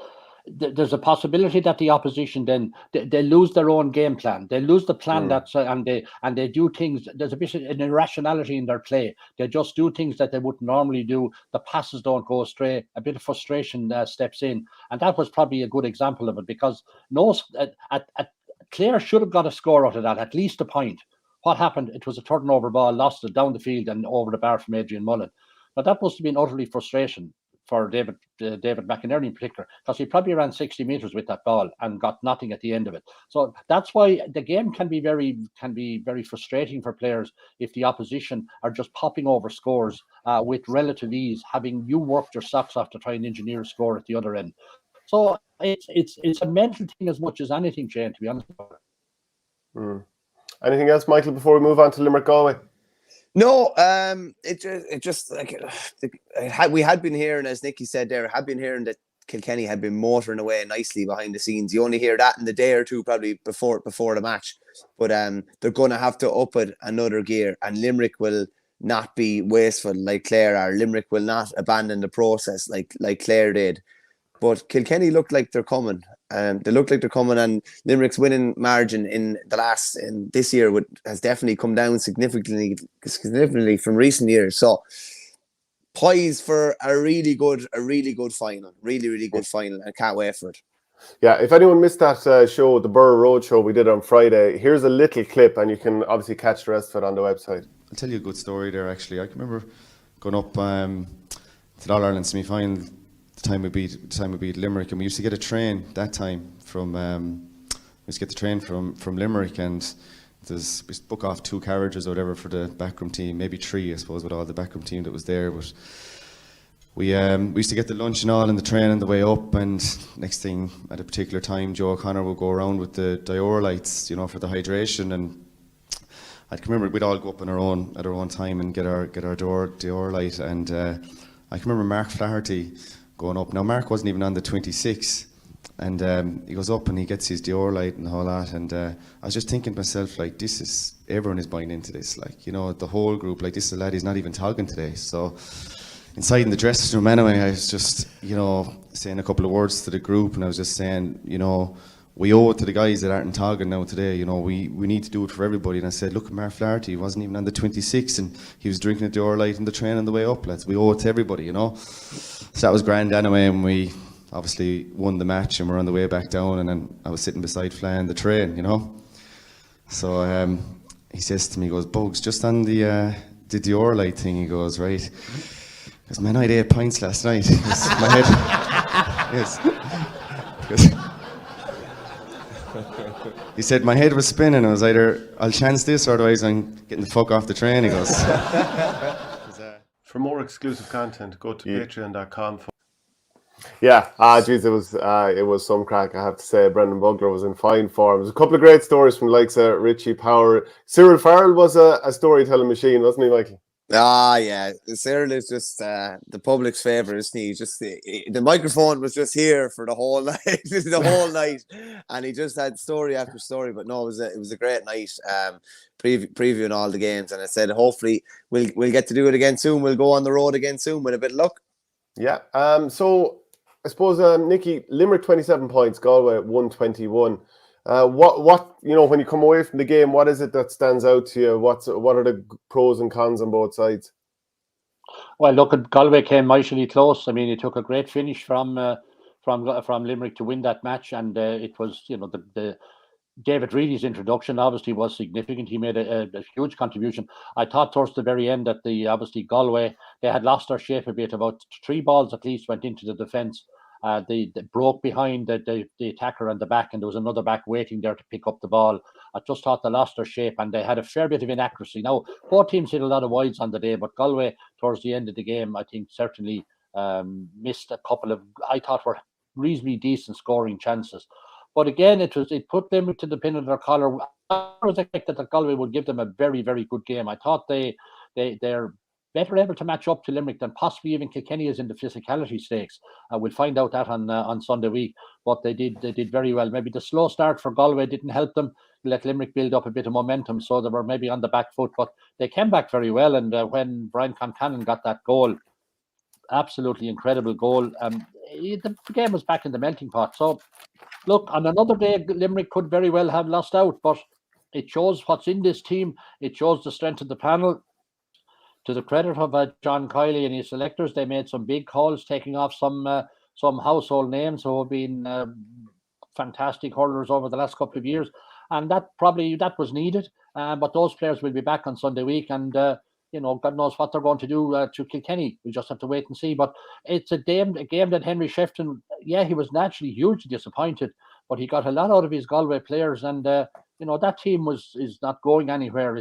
there's a possibility that the opposition then they lose their own game plan. They lose the plan and they do things. There's a bit of an irrationality in their play. They just do things that they wouldn't normally do. The passes don't go astray. A bit of frustration steps in, and that was probably a good example of it, because Clare should have got a score out of that, at least a point. What happened? It was a turnover ball, lost it down the field and over the bar from Adrian Mullen. But that must have been utterly frustration for David McInerney in particular, because he probably ran 60 metres with that ball and got nothing at the end of it. So that's why the game can be very frustrating for players if the opposition are just popping over scores with relative ease, having you worked your socks off to try and engineer a score at the other end. So it's a mental thing as much as anything, Shane, to be honest. Anything else, Michael, before we move on to Limerick-Galway? No, it just like we had been hearing, as Nicky said there, had been hearing that Kilkenny had been motoring away nicely behind the scenes. You only hear that in the day or two probably before the match, but they're going to have to up it another gear, and Limerick will not be wasteful like Clare are. Limerick will not abandon the process like Clare did. But Kilkenny looked like they're coming. They look like they're coming, and Limerick's winning margin in this year has definitely come down significantly from recent years. So, poised for a really good final, really good final. I can't wait for it. Yeah, if anyone missed that show, the Borough Road show we did on Friday, here's a little clip, and you can obviously catch the rest of it on the website. I'll tell you a good story there. Actually, I can remember going up to the All Ireland semi-final. The time we beat Limerick, and we used to get a train that time from from Limerick, and we book off 2 carriages or whatever for the backroom team, maybe 3 I suppose with all the backroom team that was there. But we used to get the lunch and all in the train on the way up, and next thing at a particular time Joe O'Connor would go around with the dior lights, you know, for the hydration, and I can remember we'd all go up at our own time and get our dior light, and I can remember Mark Flaherty going up. Now Mark wasn't even on the 26, and he goes up and he gets his Dior light and all that, and I was just thinking to myself, like, everyone is buying into this, like, you know, the whole group, like, this is a lad, he's not even talking today. So inside in the dressing room anyway, I was just, you know, saying a couple of words to the group, and I was just saying, you know, we owe it to the guys that aren't talking now today, you know, we need to do it for everybody. And I said, look, Mark Flaherty, he wasn't even on the 26, and he was drinking a Dior light in the train on the way up, lads. We owe it to everybody, you know. So that was grand anyway, and we obviously won the match, and we're on the way back down, and then I was sitting beside Fla in the train, you know. So he says to me, he goes, Bugs, just on the Dior light thing, he goes, right, because man, I had 8 pints last night. My head, yes. He said my head was spinning. I was either I'll chance this or otherwise I'm getting the fuck off the train. He goes. For more exclusive content, go to patreon.com. Yeah, geez, it was some crack, I have to say. Brendan Bugler was in fine form. There's a couple of great stories from the likes of Richie Power. Cyril Farrell was a storytelling machine, wasn't he, Michael? Yeah. Cyril is just the public's favourite, isn't he? Just the microphone was just here for the whole night, the whole night, and he just had story after story. But no, it was a great night. Previewing all the games, and I said hopefully we'll get to do it again soon. We'll go on the road again soon with a bit of luck. Yeah. So I suppose Nicky, Limerick 27 points, Galway 121. What when you come away from the game, what is it that stands out to you? What are the pros and cons on both sides? Well, look, Galway came mightily close. I mean, it took a great finish from Limerick to win that match, and it was the David Reid's introduction obviously was significant. He made a huge contribution. I thought towards the very end that obviously Galway, they had lost their shape a bit. About 3 balls at least went into the defence. They broke behind the attacker on the back, and there was another back waiting there to pick up the ball. I just thought they lost their shape, and they had a fair bit of inaccuracy. Now, both teams hit a lot of wides on the day, but Galway, towards the end of the game, I think certainly missed a couple of, I thought, were reasonably decent scoring chances. But again, it put them to the pin of their collar. I was expected that Galway would give them a very, very good game. I thought they're better able to match up to Limerick than possibly even Kilkenny is in the physicality stakes. We'll find out that on Sunday week. But they did very well. Maybe the slow start for Galway didn't help them. Let Limerick build up a bit of momentum, so they were maybe on the back foot. But they came back very well. And when Brian Concannon got that goal, absolutely incredible goal. The game was back in the melting pot. So, look, on another day, Limerick could very well have lost out, but it shows what's in this team. It shows the strength of the panel. To the credit of John Kiley and his selectors, they made some big calls, taking off some household names who have been fantastic hurlers over the last couple of years, and that was needed. But those players will be back on Sunday week, and God knows what they're going to do to Kilkenny. We just have to wait and see. But it's a game that Henry Shefton, he was naturally hugely disappointed, but he got a lot out of his Galway players, and that team is not going anywhere.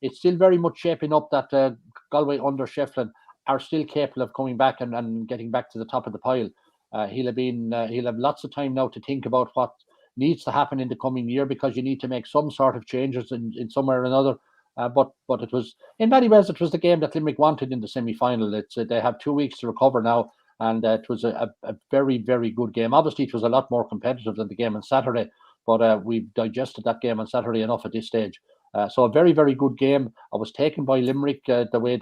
It's still very much shaping up that Galway under Shefflin are still capable of coming back and getting back to the top of the pile. He'll have lots of time now to think about what needs to happen in the coming year, because you need to make some sort of changes in somewhere or another. But it was, in many ways, it was the game that Limerick wanted in the semi-final. They have 2 weeks to recover now, and it was a very, very good game. Obviously, it was a lot more competitive than the game on Saturday, but we've digested that game on Saturday enough at this stage. So a very, very good game. I was taken by Limerick the way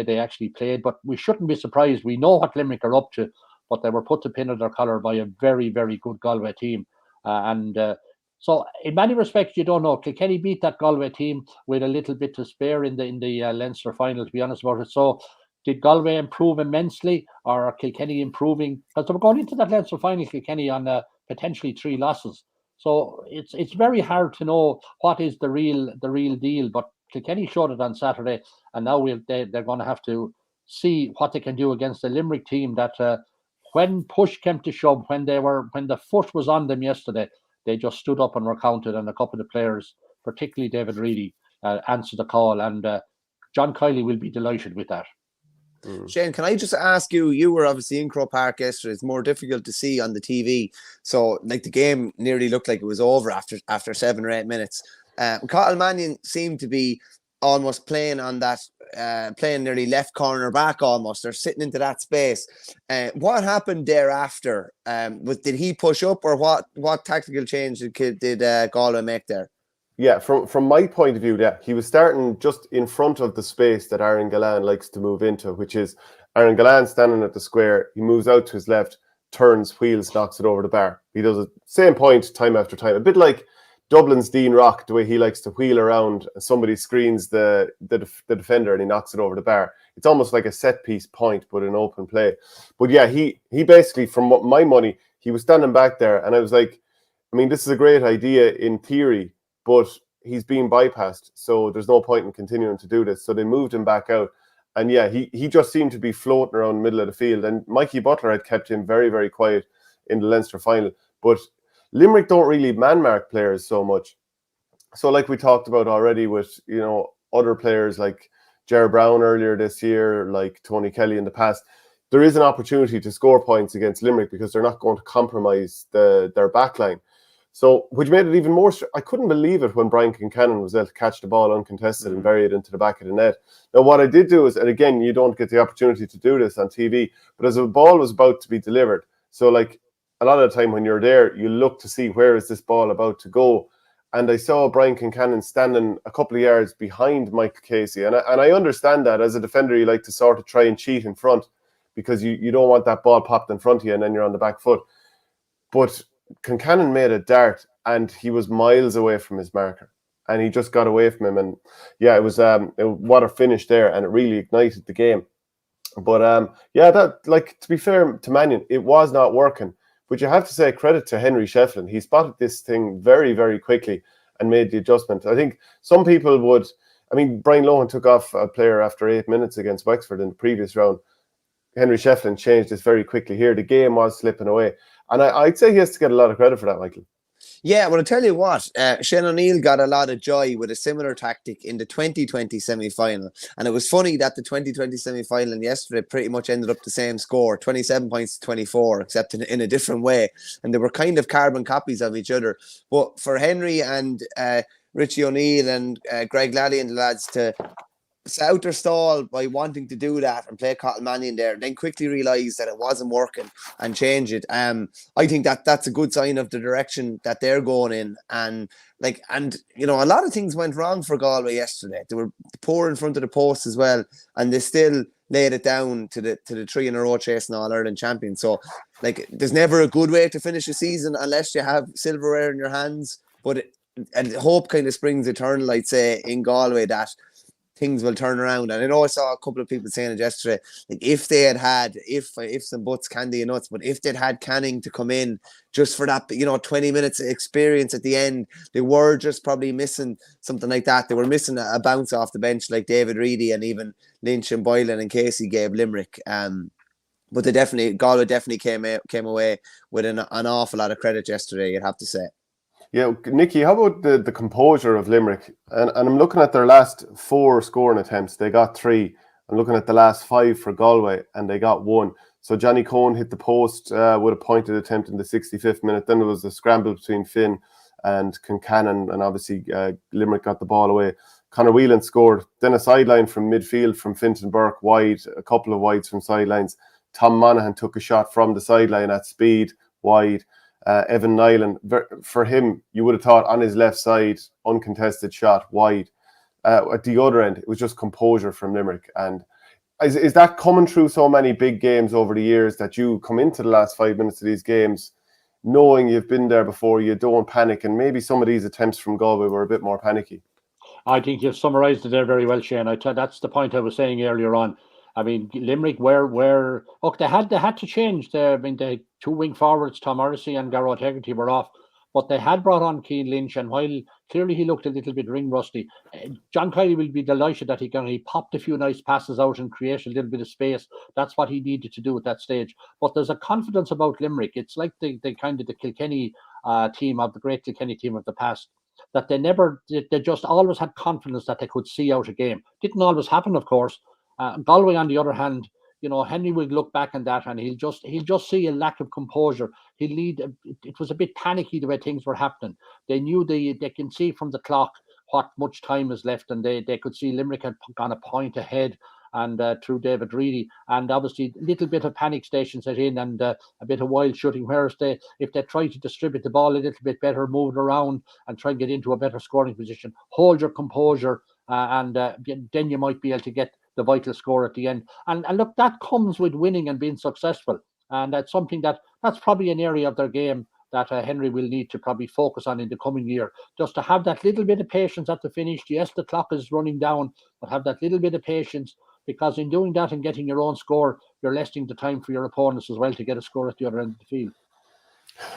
they actually played, but we shouldn't be surprised. We know what Limerick are up to, but they were put to pin of their collar by a very, very good Galway team. So in many respects, you don't know. Kilkenny beat that Galway team with a little bit to spare in the Leinster final, to be honest about it. So did Galway improve immensely, or are Kilkenny improving? Because they were going into that Leinster final, Kilkenny, on potentially 3 losses. So it's very hard to know what is the real deal. But Kilkenny showed it on Saturday, and now they're going to have to see what they can do against the Limerick team that when push came to shove, when the foot was on them yesterday, they just stood up and were counted, and a couple of players, particularly David Reid, answered the call, and John Kiley will be delighted with that. Shane, can I just ask you, you were obviously in Croke Park yesterday. It's more difficult to see on the TV. So, the game nearly looked like it was over after 7 or 8 minutes. Cathal Mannion seemed to be almost playing on that, playing nearly left corner back almost, or sitting into that space. What happened thereafter? Did he push up, or what tactical change did Galway make there? Yeah, from my point of view, he was starting just in front of the space that Aaron Gillane likes to move into, which is Aaron Gillane standing at the square. He moves out to his left, turns, wheels, knocks it over the bar. He does the same point time after time. A bit like Dublin's Dean Rock, the way he likes to wheel around, somebody screens the defender and he knocks it over the bar. It's almost like a set piece point, but in open play. But yeah, he basically, from my money, he was standing back there, and I was like, I mean, this is a great idea in theory, but he's being bypassed, so there's no point in continuing to do this. So they moved him back out, and yeah, he just seemed to be floating around the middle of the field. And Mikey Butler had kept him very, very quiet in the Leinster final. But Limerick don't really man-mark players so much. So like we talked about already with, other players like Ger Brown earlier this year, like Tony Kelly in the past, there is an opportunity to score points against Limerick because they're not going to compromise their backline. So, which made it even more. I couldn't believe it when Brian Kincannon was able to catch the ball uncontested and bury it into the back of the net. Now, what I did do is, and again, you don't get the opportunity to do this on TV, but as the ball was about to be delivered, so like a lot of the time when you're there, you look to see where is this ball about to go. And I saw Brian Kincannon standing a couple of yards behind Michael Casey. And I understand that as a defender, you like to sort of try and cheat in front because you don't want that ball popped in front of you and then you're on the back foot. But Kincannon made a dart and he was miles away from his marker. And he just got away from him. And yeah, it was what a finish there. And it really ignited the game. But yeah, that, like, to be fair to Mannion, it was not working. But you have to say credit to Henry Shefflin. He spotted this thing very, very quickly and made the adjustment. I think some people would, I mean, Brian Lohan took off a player after 8 minutes against Wexford in the previous round. Henry Shefflin changed this very quickly here. The game was slipping away. And I'd say he has to get a lot of credit for that, Michael. Yeah, well, I'll tell you what, Shane O'Neill got a lot of joy with a similar tactic in the 2020 semi-final. And it was funny that the 2020 semi-final yesterday pretty much ended up the same score, 27 points to 24, except in a different way. And they were kind of carbon copies of each other. But for Henry and Richie O'Neill and Greg Lally and the lads to set out their stall by wanting to do that and play Cottle Mannion there, and then quickly realise that it wasn't working and change it. I think that's a good sign of the direction that they're going in. And you know, a lot of things went wrong for Galway yesterday. They were poor in front of the post as well, and they still laid it down to the 3 in a row chasing All-Ireland champion. So, like, there's never a good way to finish a season unless you have silverware in your hands. But and hope kind of springs eternal, I'd say, in Galway, that things will turn around. And I know I saw a couple of people saying it yesterday, like, if they had ifs and buts, candy and nuts, but if they'd had Canning to come in just for that, you know, 20 minutes experience at the end, they were just probably missing something like that. They were missing a bounce off the bench like David Reedy and even Lynch and Boylan and Casey gave Limerick. But Galway definitely came away with an awful lot of credit yesterday, you'd have to say. Yeah, Nicky, how about the composure of Limerick? And I'm looking at their last 4 scoring attempts. They got 3. I'm looking at the last 5 for Galway, and they got 1. So Johnny Cohen hit the post with a pointed attempt in the 65th minute. Then there was a scramble between Finn and Kincannon, and obviously Limerick got the ball away. Conor Whelan scored. Then a sideline from midfield from Fintan Burke wide, a couple of wides from sidelines. Tom Monaghan took a shot from the sideline at speed, wide. Evan Nyland, for him, you would have thought on his left side, uncontested shot wide. At the other end, it was just composure from Limerick. And is that coming through so many big games over the years that you come into the last 5 minutes of these games knowing you've been there before, you don't panic, and maybe some of these attempts from Galway were a bit more panicky? I think you've summarised it there very well, Shane. That's the point I was saying earlier on. I mean, Limerick look, they had to change. I mean, the 2 wing forwards, Tom Morrissey and Garrett Hegarty, were off, but they had brought on Cian Lynch, and while clearly he looked a little bit ring rusty, John Kiley will be delighted that he popped a few nice passes out and created a little bit of space. That's what he needed to do at that stage. But there's a confidence about Limerick. It's like the kind of the Kilkenny team of the great Kilkenny team of the past, that they just always had confidence that they could see out a game. Didn't always happen, of course. Galway, on the other hand, you know, Henry will look back on that and he'll just see a lack of composure. It was a bit panicky the way things were happening. They knew they can see from the clock what much time is left, and they could see Limerick had gone a point ahead, and through David Reedy, and obviously a little bit of panic station set in, and a bit of wild shooting. Whereas if they try to distribute the ball a little bit better, move it around and try and get into a better scoring position, hold your composure, and then you might be able to get the vital score at the end. And look, that comes with winning and being successful. And that's something that's probably an area of their game that Henry will need to probably focus on in the coming year, just to have that little bit of patience at the finish. Yes, the clock is running down, but have that little bit of patience, because in doing that and getting your own score, you're lessening the time for your opponents as well to get a score at the other end of the field.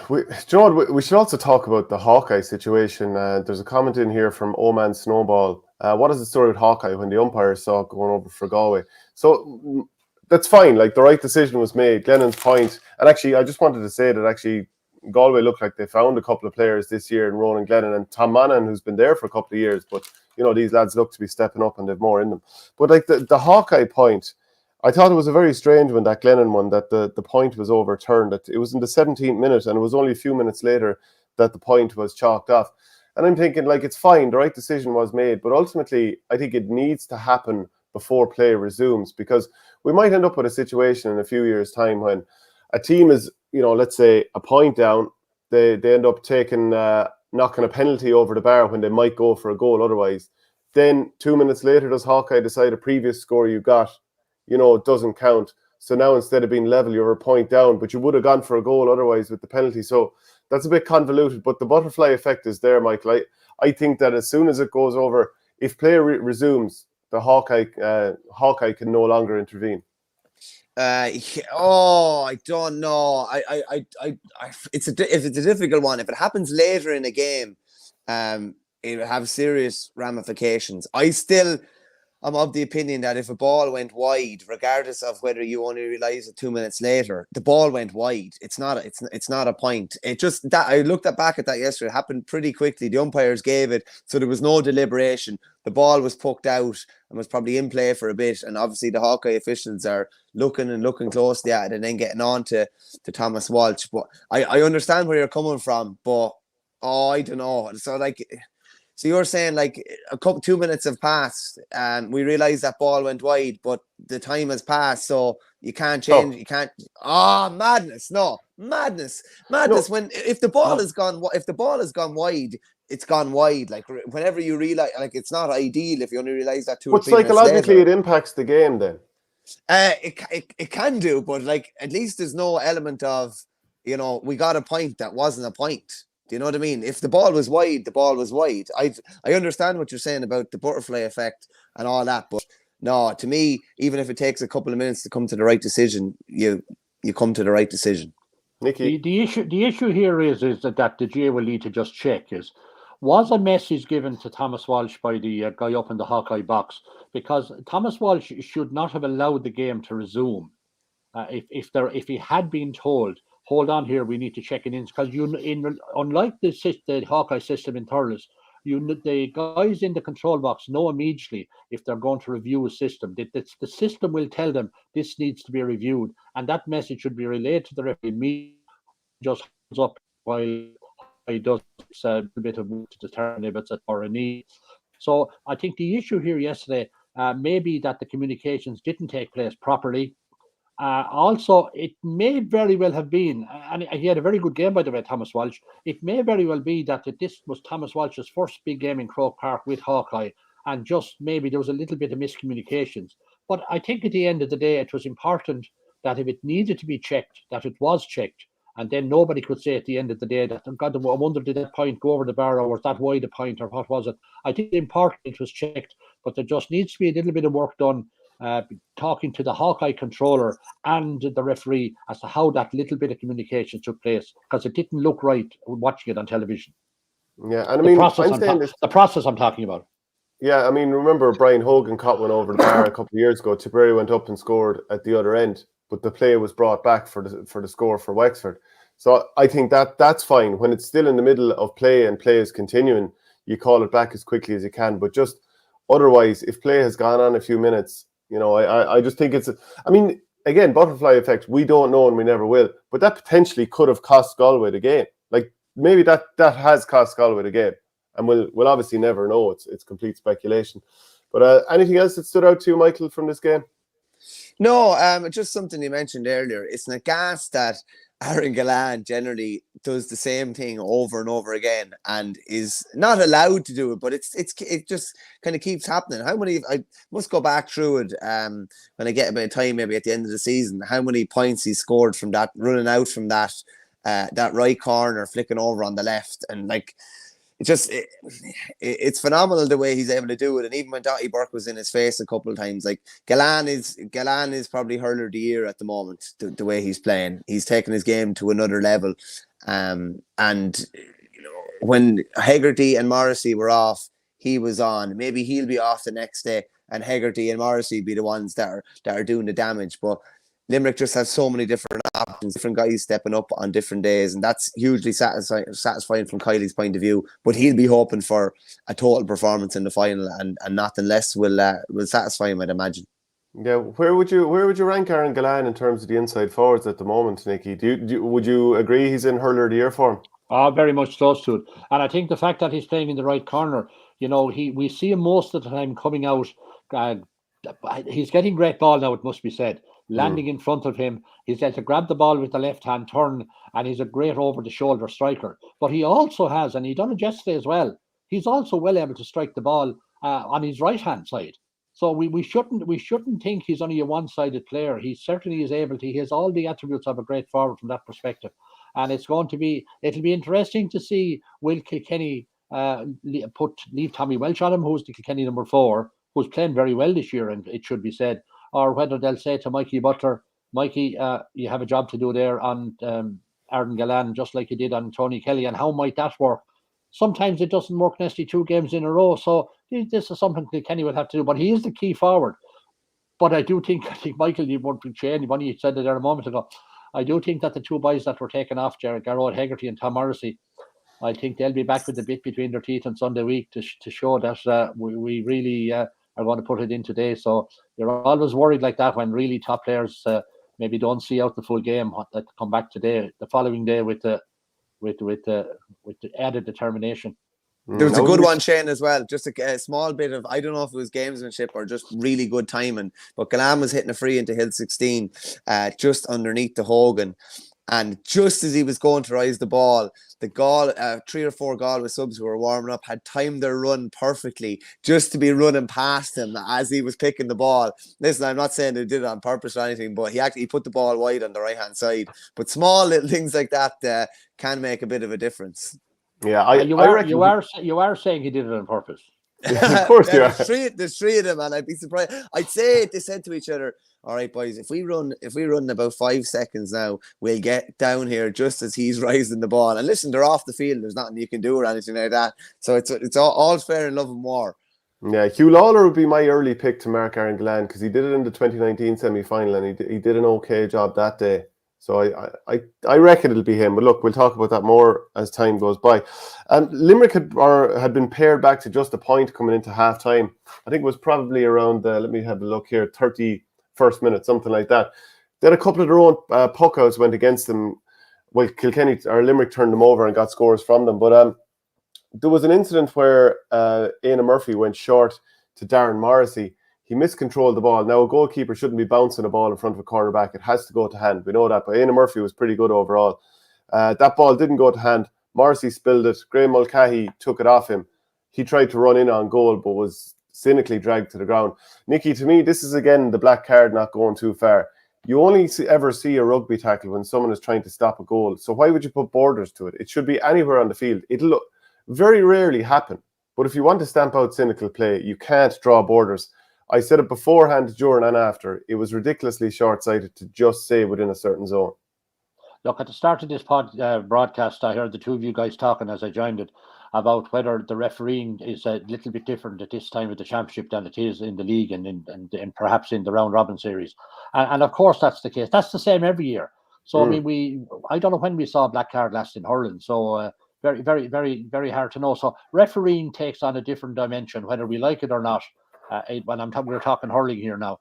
We should also talk about the Hawkeye situation. There's a comment in here from Oman Snowball. What is the story with Hawkeye when the umpires saw it going over for Galway? So that's fine. Like, the right decision was made. Glennon's point. And actually, I just wanted to say that actually Galway looked like they found a couple of players this year in Ronan Glennon and Tom Monaghan, who's been there for a couple of years. But, you know, these lads look to be stepping up and they've more in them. But like the Hawkeye point, I thought it was a very strange one, that Glennon one, that the point was overturned. That it was in the 17th minute, and it was only a few minutes later that the point was chalked off. And I'm thinking, like, it's fine, the right decision was made, but ultimately, I think it needs to happen before play resumes, because we might end up with a situation in a few years' time when a team is, let's say, a point down, they end up taking, knocking a penalty over the bar when they might go for a goal otherwise. Then 2 minutes later, does Hawkeye decide a previous score you got, doesn't count. So now instead of being level, you're a point down, but you would have gone for a goal otherwise with the penalty. So that's a bit convoluted, but the butterfly effect is there, Michael. I think that as soon as it goes over, if play resumes, the Hawkeye can no longer intervene. I don't know. It's a difficult one. If it happens later in a game, it will have serious ramifications. I'm of the opinion that if a ball went wide, regardless of whether you only realise it 2 minutes later, the ball went wide. It's not a point. It just that I looked back at that yesterday. It happened pretty quickly. The umpires gave it, so there was no deliberation. The ball was poked out and was probably in play for a bit. And obviously the Hawkeye officials are looking closely at it and then getting on to Thomas Walsh. But I understand where you're coming from, but I don't know. So you're saying like 2 minutes have passed and we realise that ball went wide, but the time has passed, so you can't change. You can't. Madness! No, madness! No. When if the ball has gone wide, it's gone wide. Like whenever you realise, like it's not ideal if you only realise that 2 or 3 minutes later. But psychologically, it impacts the game then. It can do, but like at least there's no element of we got a point that wasn't a point. Do you know what I mean? If the ball was wide, the ball was wide. I understand what you're saying about the butterfly effect and all that, but no, to me, even if it takes a couple of minutes to come to the right decision, you come to the right decision. Nicky, the issue here is that the GA will need to just check was a message given to Thomas Walsh by the guy up in the Hawkeye box, because Thomas Walsh should not have allowed the game to resume if he had been told, hold on here, we need to check it in, because unlike the Hawkeye system in Thurles, the guys in the control box know immediately if they're going to review a system. The system will tell them this needs to be reviewed, and that message should be relayed to the referee immediately. Just hands up while he does a bit of work to determine if it's or a need. So I think the issue here yesterday may be that the communications didn't take place properly. Also, it may very well have been, and he had a very good game, by the way, Thomas Walsh. It may very well be that this was Thomas Walsh's first big game in Croke Park with Hawkeye, and just maybe there was a little bit of miscommunications. But I think at the end of the day, it was important that if it needed to be checked, that it was checked. And then nobody could say at the end of the day that, God, I wonder, did that point go over the bar, or was that wide a point, or what was it? I think it's important it was checked, but there just needs to be a little bit of work done, talking to the Hawkeye controller and the referee as to how that little bit of communication took place, because it didn't look right watching it on television. Yeah, and I mean, the process I'm talking about. Yeah, I mean, remember Brian Hogan caught one over the bar a couple of years ago. Tipperary went up and scored at the other end, but the play was brought back for the score for Wexford. So I think that's fine. When it's still in the middle of play and play is continuing, you call it back as quickly as you can. But just otherwise, if play has gone on a few minutes, I just think I mean, again, butterfly effect, we don't know and we never will. But that potentially could have cost Galway the game. Like maybe that has cost Galway the game. And we'll obviously never know. It's complete speculation. But anything else that stood out to you, Michael, from this game? No, just something you mentioned earlier. It's an aghast that Aaron Gillan generally does the same thing over and over again and is not allowed to do it, but it just kind of keeps happening. How many? I must go back through it when I get a bit of time, maybe at the end of the season. How many points he scored from that, running out from that right corner, flicking over on the left, and like. It's phenomenal the way he's able to do it, and even when Dottie Burke was in his face a couple of times, like Gillan is probably hurler of the year at the moment. The way he's playing, he's taken his game to another level. And when Hegarty and Morrissey were off, he was on. Maybe he'll be off the next day, and Hegarty and Morrissey be the ones that are doing the damage. But Limerick just has so many different options, different guys stepping up on different days, and that's hugely satisfying from Kylie's point of view. But he'll be hoping for a total performance in the final, and nothing less will satisfy him, I'd imagine. Yeah, where would you rank Aaron Gillan in terms of the inside forwards at the moment, Nicky? Would you agree he's in hurler of the year form? Very much close to it. And I think the fact that he's playing in the right corner, we see him most of the time coming out. Uh, he's getting great ball now, it must be said. Landing in front of him. He's able to grab the ball with the left-hand turn, and he's a great over-the-shoulder striker. But he also has, and he done it yesterday as well, he's also well able to strike the ball on his right-hand side. So we shouldn't think he's only a one-sided player. He certainly is able to. He has all the attributes of a great forward from that perspective. And it'll be interesting to see, will Kilkenny leave Tommy Welch on him, who's the Kilkenny number 4, who's playing very well this year, and it should be said, or whether they'll say to Mikey Butler, Mikey, you have a job to do there on Aaron Gallan, just like you did on Tony Kelly, and how might that work? Sometimes it doesn't work necessarily 2 games in a row, so this is something Kilkenny will have to do, but he is the key forward. But I think Michael, you won't be saying, when you said it there a moment ago, I do think that the 2 boys that were taken off, Garrod Hegarty and Tom Morrissey, I think they'll be back with the bit between their teeth on Sunday week to show that we really are going to put it in today. So you're always worried like that when really top players maybe don't see out the full game, that come back today, the following day with the added determination. There was a good one, Shane, as well. Just a small bit of, I don't know if it was gamesmanship or just really good timing, but Gallan was hitting a free into Hill 16, just underneath the Hogan. And just as he was going to rise the ball, the Gaul, 3 or 4 Galway subs who were warming up had timed their run perfectly just to be running past him as he was picking the ball. Listen, I'm not saying they did it on purpose or anything, but he put the ball wide on the right-hand side. But small little things like that can make a bit of a difference. Yeah, you are saying he did it on purpose. Of course you are. There's 3 of them, and I'd be surprised. I'd say they said to each other, all right, boys, if we run about 5 seconds now, we'll get down here just as he's rising the ball. And listen, they're off the field. There's nothing you can do or anything like that. So it's all fair in love and war. Yeah, Hugh Lawler would be my early pick to mark Aaron Gallan, because he did it in the 2019 semi-final, and he did an okay job that day. So I reckon it'll be him. But look, we'll talk about that more as time goes by. Limerick had been pared back to just a point coming into half-time. I think it was probably around let me have a look here, 31st minute, something like that. Then a couple of their own puck-outs went against them. Well, Limerick turned them over and got scores from them. But there was an incident where Éanna Murphy went short to Darren Morrissey. He miscontrolled the ball. Now, a goalkeeper shouldn't be bouncing a ball in front of a cornerback. It has to go to hand. We know that. But Éanna Murphy was pretty good overall. That ball didn't go to hand. Morrissey spilled it. Graham Mulcahy took it off him. He tried to run in on goal, but was cynically dragged to the ground. Nicky, to me, this is again the black card not going too far. You only ever see a rugby tackle when someone is trying to stop a goal. So why would you put borders to it? It should be anywhere on the field. It'll very rarely happen. But if you want to stamp out cynical play, you can't draw borders. I said it beforehand, during and after. It was ridiculously short-sighted to just say within a certain zone. Look, at the start of this broadcast, I heard the 2 of you guys talking as I joined it about whether the refereeing is a little bit different at this time of the championship than it is in the league and perhaps in the round-robin series. And of course, that's the case. That's the same every year. So, I mean, I don't know when we saw a black card last in hurling. So, very, very, very, very hard to know. So, refereeing takes on a different dimension, whether we like it or not. When we're talking hurling here now,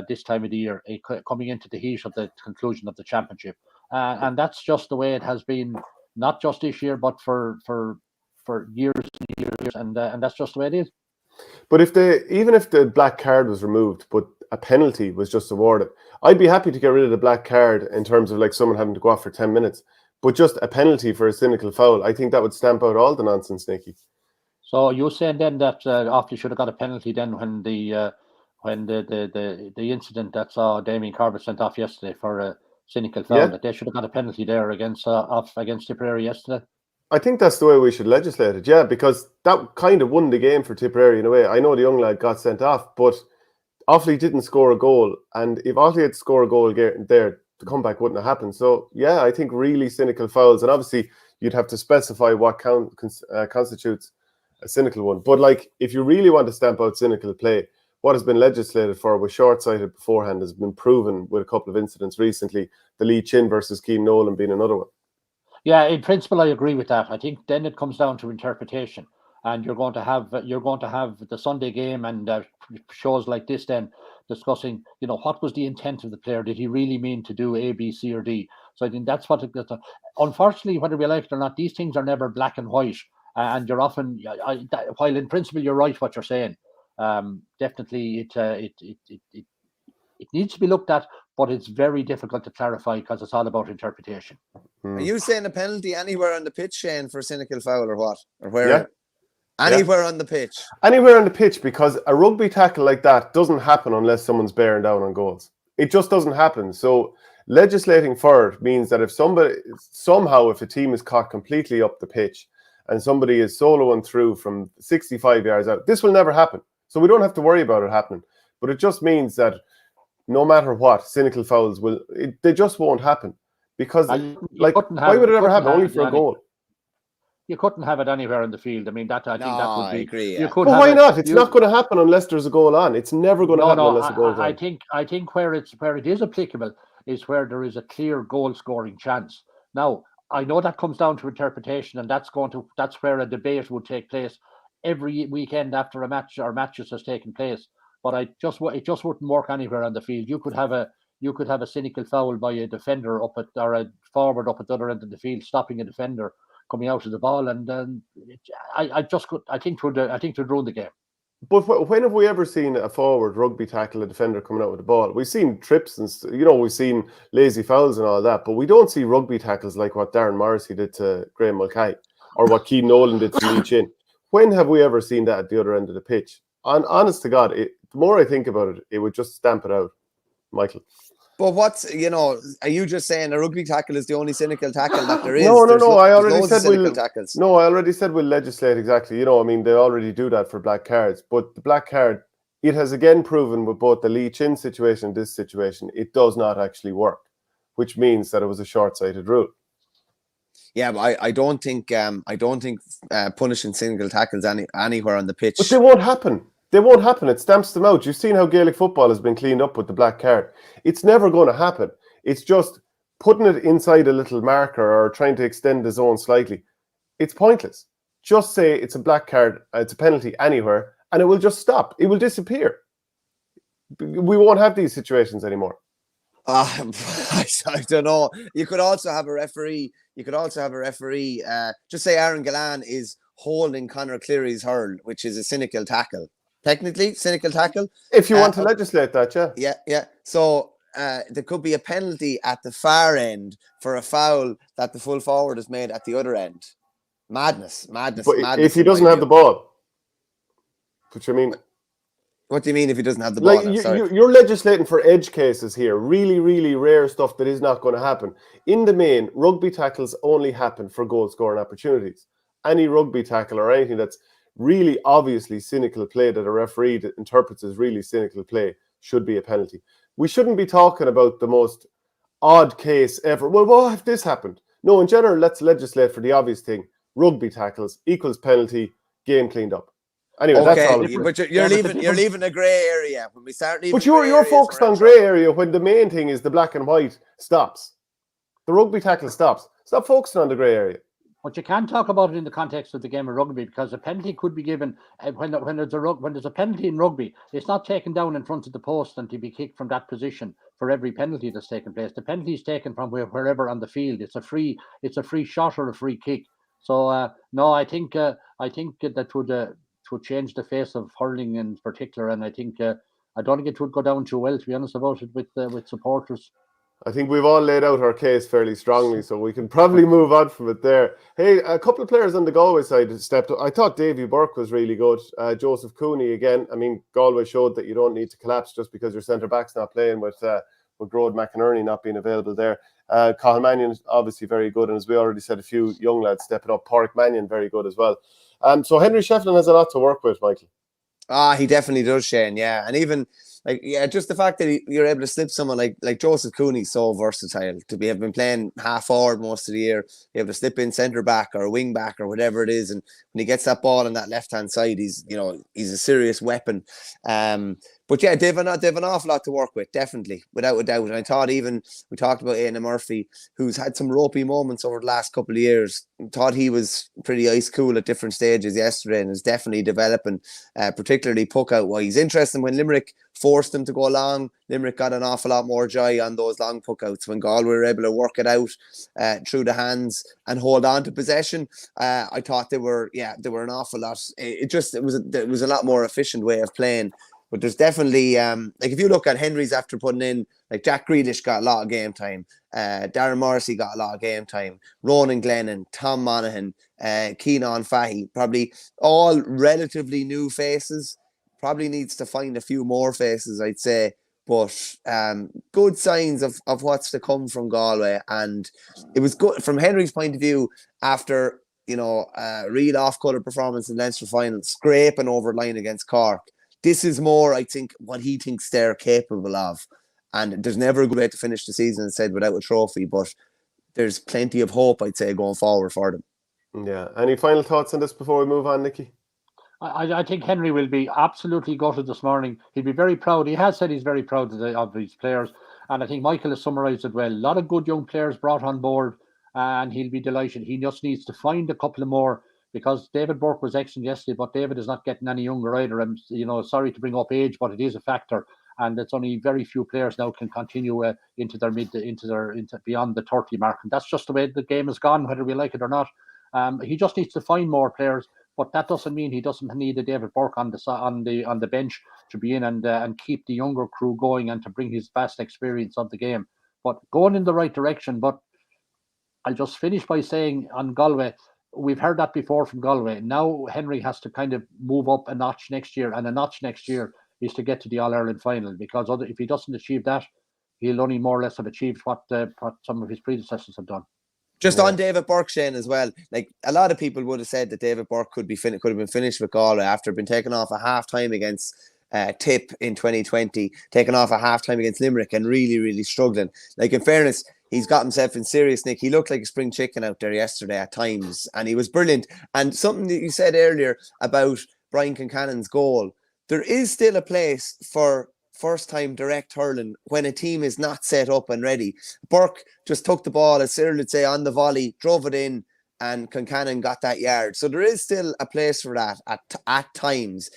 this time of the year, coming into the heat of the conclusion of the championship, and that's just the way it has been, not just this year, but for years and years, and that's just the way it is. But even if the black card was removed, but a penalty was just awarded, I'd be happy to get rid of the black card in terms of like someone having to go off for 10 minutes. But just a penalty for a cynical foul, I think that would stamp out all the nonsense, Nicky. So you're saying then that Offaly should have got a penalty then when the incident that saw Damien Corbett sent off yesterday for a cynical foul, that they should have got a penalty there against Tipperary yesterday? I think that's the way we should legislate it, yeah, because that kind of won the game for Tipperary in a way. I know the young lad got sent off, but Offaly didn't score a goal, and if Offaly had scored a goal there, the comeback wouldn't have happened. So, yeah, I think really cynical fouls, and obviously you'd have to specify what constitutes a cynical one. But like, if you really want to stamp out cynical play, what has been legislated for was short-sighted beforehand has been proven with a couple of incidents recently. The Lee Chin versus Keane Nolan being another one. Yeah, in principle, I agree with that. I think then it comes down to interpretation. and you're going to have the Sunday game and shows like this then discussing, what was the intent of the player? Did he really mean to do A, B, C, or D? So I think that's what unfortunately, whether we like it or not, these things are never black and white, and you're often, while in principle you're right what you're saying, definitely it needs to be looked at, but it's very difficult to clarify because it's all about interpretation. Are you saying a penalty anywhere on the pitch, Shane, for a cynical foul or what? Or where? Yeah. Anywhere on the pitch. Anywhere on the pitch, because a rugby tackle like that doesn't happen unless someone's bearing down on goals. It just doesn't happen. So legislating for it means that if a team is caught completely up the pitch and somebody is soloing through from 65 yards out, this will never happen. So we don't have to worry about it happening. But it just means that no matter what, cynical fouls they just won't happen. Because why would it ever happen? Only for a goal. You couldn't have it anywhere in the field. I mean, that would be. I agree. You Yeah. could. But why not? It's not going to happen unless there's a goal on. It's never going to happen unless a goal is on. I think where it is applicable is where there is a clear goal scoring chance. Now, I know that comes down to interpretation, and that's where a debate would take place every weekend after a match or matches has taken place. But it just wouldn't work anywhere on the field. You could have a cynical foul by a defender or a forward up at the other end of the field, stopping a defender coming out of the ball, and I think it would ruin the game. But when have we ever seen a forward rugby tackle a defender coming out with the ball? We've seen trips and we've seen lazy fouls and all that, but we don't see rugby tackles like what Darren Morrissey did to Graham Mulcahy or what Keane Nolan did to Lee Chin. When have we ever seen that at the other end of the pitch? Honest to God, the more I think about it, it would just stamp it out, Michael. But are you just saying a rugby tackle is the only cynical tackle that there is? No. I already said we'll legislate exactly. They already do that for black cards. But the black card, it has again proven with both the Lee Chin situation and this situation, it does not actually work, which means that it was a short-sighted rule. Yeah, but I don't think punishing single tackles anywhere on the pitch. But they won't happen. They won't happen. It stamps them out. You've seen how Gaelic football has been cleaned up with the black card. It's never going to happen. It's just putting it inside a little marker or trying to extend the zone slightly. It's pointless. Just say it's a black card, it's a penalty anywhere, and it will just stop. It will disappear. We won't have these situations anymore. I don't know. You could also have a referee. Just say Aaron Gallan is holding Conor Cleary's hurl, which is a cynical tackle. Technically, cynical tackle. If you want to legislate that, yeah. Yeah. So there could be a penalty at the far end for a foul that the full forward has made at the other end. Madness. But if he doesn't have the ball, which I mean. What do you mean if he doesn't have the ball? You're legislating for edge cases here. Really, really rare stuff that is not going to happen. In the main, rugby tackles only happen for goal scoring opportunities. Any rugby tackle or anything that's really obviously cynical play that a referee interprets as really cynical play should be a penalty. We shouldn't be talking about the most odd case ever. Well, what if this happened? No, in general, let's legislate for the obvious thing. Rugby tackles equals penalty, game cleaned up. Anyway, that's all. But you're leaving a grey area when we start leaving. But you're focused on grey area when the main thing is the black and white stops. The rugby tackle stops. Stop focusing on the grey area. But you can't talk about it in the context of the game of rugby because a penalty could be given when there's a penalty in rugby. It's not taken down in front of the post and to be kicked from that position for every penalty that's taken place. The penalty is taken from wherever on the field. It's a free shot or a free kick. So no, I think that would change the face of hurling in particular, and I think I don't think it would go down too well, to be honest about it, with supporters. I think we've all laid out our case fairly strongly, so we can probably move on from it there. Hey, a couple of players on the Galway side stepped up. I thought Davy Burke was really good. Joseph Cooney again. I mean, Galway showed that you don't need to collapse just because your centre-back's not playing with Grode McInerney not being available there. Cathal Mannion is obviously very good, and as we already said, a few young lads stepping up. Pádraig Mannion, very good as well. So Henry Shefflin has a lot to work with, Michael. He definitely does, Shane, yeah. And even like, yeah, just the fact that you're able to slip someone like Joseph Cooney, so versatile to have been playing half forward most of the year, be able to slip in centre back or wing back or whatever it is, and when he gets that ball on that left hand side, he's a serious weapon. But yeah, they've an awful lot to work with, definitely, without a doubt. And I thought even we talked about Aidan Murphy, who's had some ropey moments over the last couple of years. Thought he was pretty ice cool at different stages yesterday and is definitely developing, particularly puck out wise. Interesting when Limerick forced him to go long. Limerick got an awful lot more joy on those long puck outs when Galway were able to work it out through the hands and hold on to possession. I thought they were an awful lot. It was a lot more efficient way of playing. But there's definitely, like if you look at Henry's after putting in, like Jack Grealish got a lot of game time. Darren Morrissey got a lot of game time. Ronan Glennon, Tom Monaghan, Keenan Fahy, probably all relatively new faces. Probably needs to find a few more faces, I'd say. But good signs of what's to come from Galway. And it was good from Henry's point of view after, Reid off-colour performance in Leinster final, scraping over line against Cork. This is more, I think, what he thinks they're capable of. And there's never a good way to finish the season, as said, without a trophy. But there's plenty of hope, I'd say, going forward for them. Yeah. Any final thoughts on this before we move on, Nicky? I think Henry will be absolutely gutted this morning. He'll be very proud. He has said he's very proud of his players. And I think Michael has summarised it well. A lot of good young players brought on board, and he'll be delighted. He just needs to find a couple of more, because David Burke was excellent yesterday, but David is not getting any younger either. I'm sorry to bring up age, but it is a factor, and it's only very few players now can continue into beyond the 30 mark, and that's just the way the game has gone, whether we like it or not. He just needs to find more players, but that doesn't mean he doesn't need a David Burke on the bench to be in and keep the younger crew going and to bring his vast experience of the game. But going in the right direction. But I'll just finish by saying on Galway, we've heard that before from Galway. Now Henry has to kind of move up a notch next year, and a notch next year is to get to the All-Ireland final, because if he doesn't achieve that, he'll only more or less have achieved what some of his predecessors have done. Just on David Burke, Shane, as well. Like a lot of people would have said that David Burke could have been finished with Galway after being taken off a half time against Tipp in 2020, taken off a half time against Limerick, and really, really struggling. Like, in fairness, he's got himself in serious nick. He looked like a spring chicken out there yesterday at times, and he was brilliant. And something that you said earlier about Brian Concannon's goal, there is still a place for first-time direct hurling when a team is not set up and ready. Burke just took the ball, as Cyril would say, on the volley, drove it in, and Concannon got that yard. So there is still a place for that at times.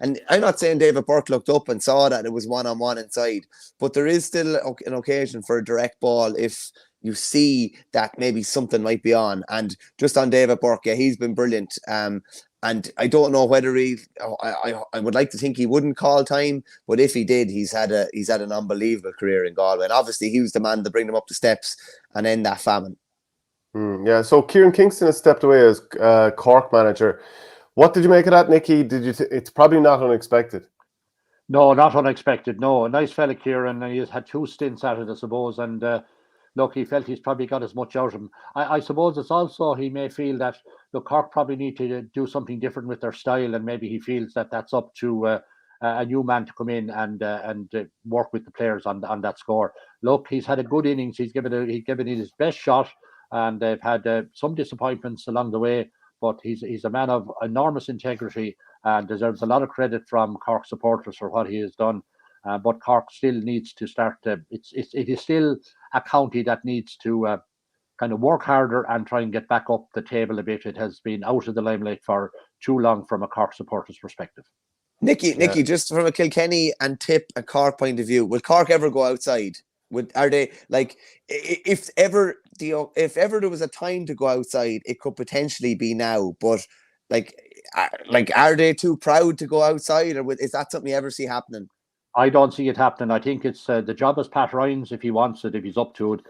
And I'm not saying David Burke looked up and saw that it was one-on-one inside, but there is still an occasion for a direct ball if you see that maybe something might be on. And just on David Burke, yeah, he's been brilliant. And I don't know whether I would like to think he wouldn't call time, but if he did, he's had an unbelievable career in Galway. And obviously he was the man to bring them up the steps and end that famine. Yeah, so Kieran Kingston has stepped away as Cork manager. What did you make of that, Nicky? It's probably not unexpected. No, not unexpected. No, a nice fella, Kieran. He's had 2 stints at it, I suppose. And look, he felt he's probably got as much out of him. I suppose it's also, he may feel that Cork probably need to do something different with their style, and maybe he feels that that's up to a new man to come in and work with the players on that score. Look, he's had a good innings. He's given it his best shot, and they've had some disappointments along the way. But he's a man of enormous integrity and deserves a lot of credit from Cork supporters for what he has done. But Cork still needs to start. It is still a county that needs to kind of work harder and try and get back up the table a bit. It has been out of the limelight for too long from a Cork supporters perspective. Nicky, just from a Kilkenny and Tipp and Cork point of view, will Cork ever go outside? Are they, like, if ever there was a time to go outside, it could potentially be now. But like, are they too proud to go outside, or is that something you ever see happening? I don't see it happening. I think it's the job is Pat Ryan's if he wants it, if he's up to it,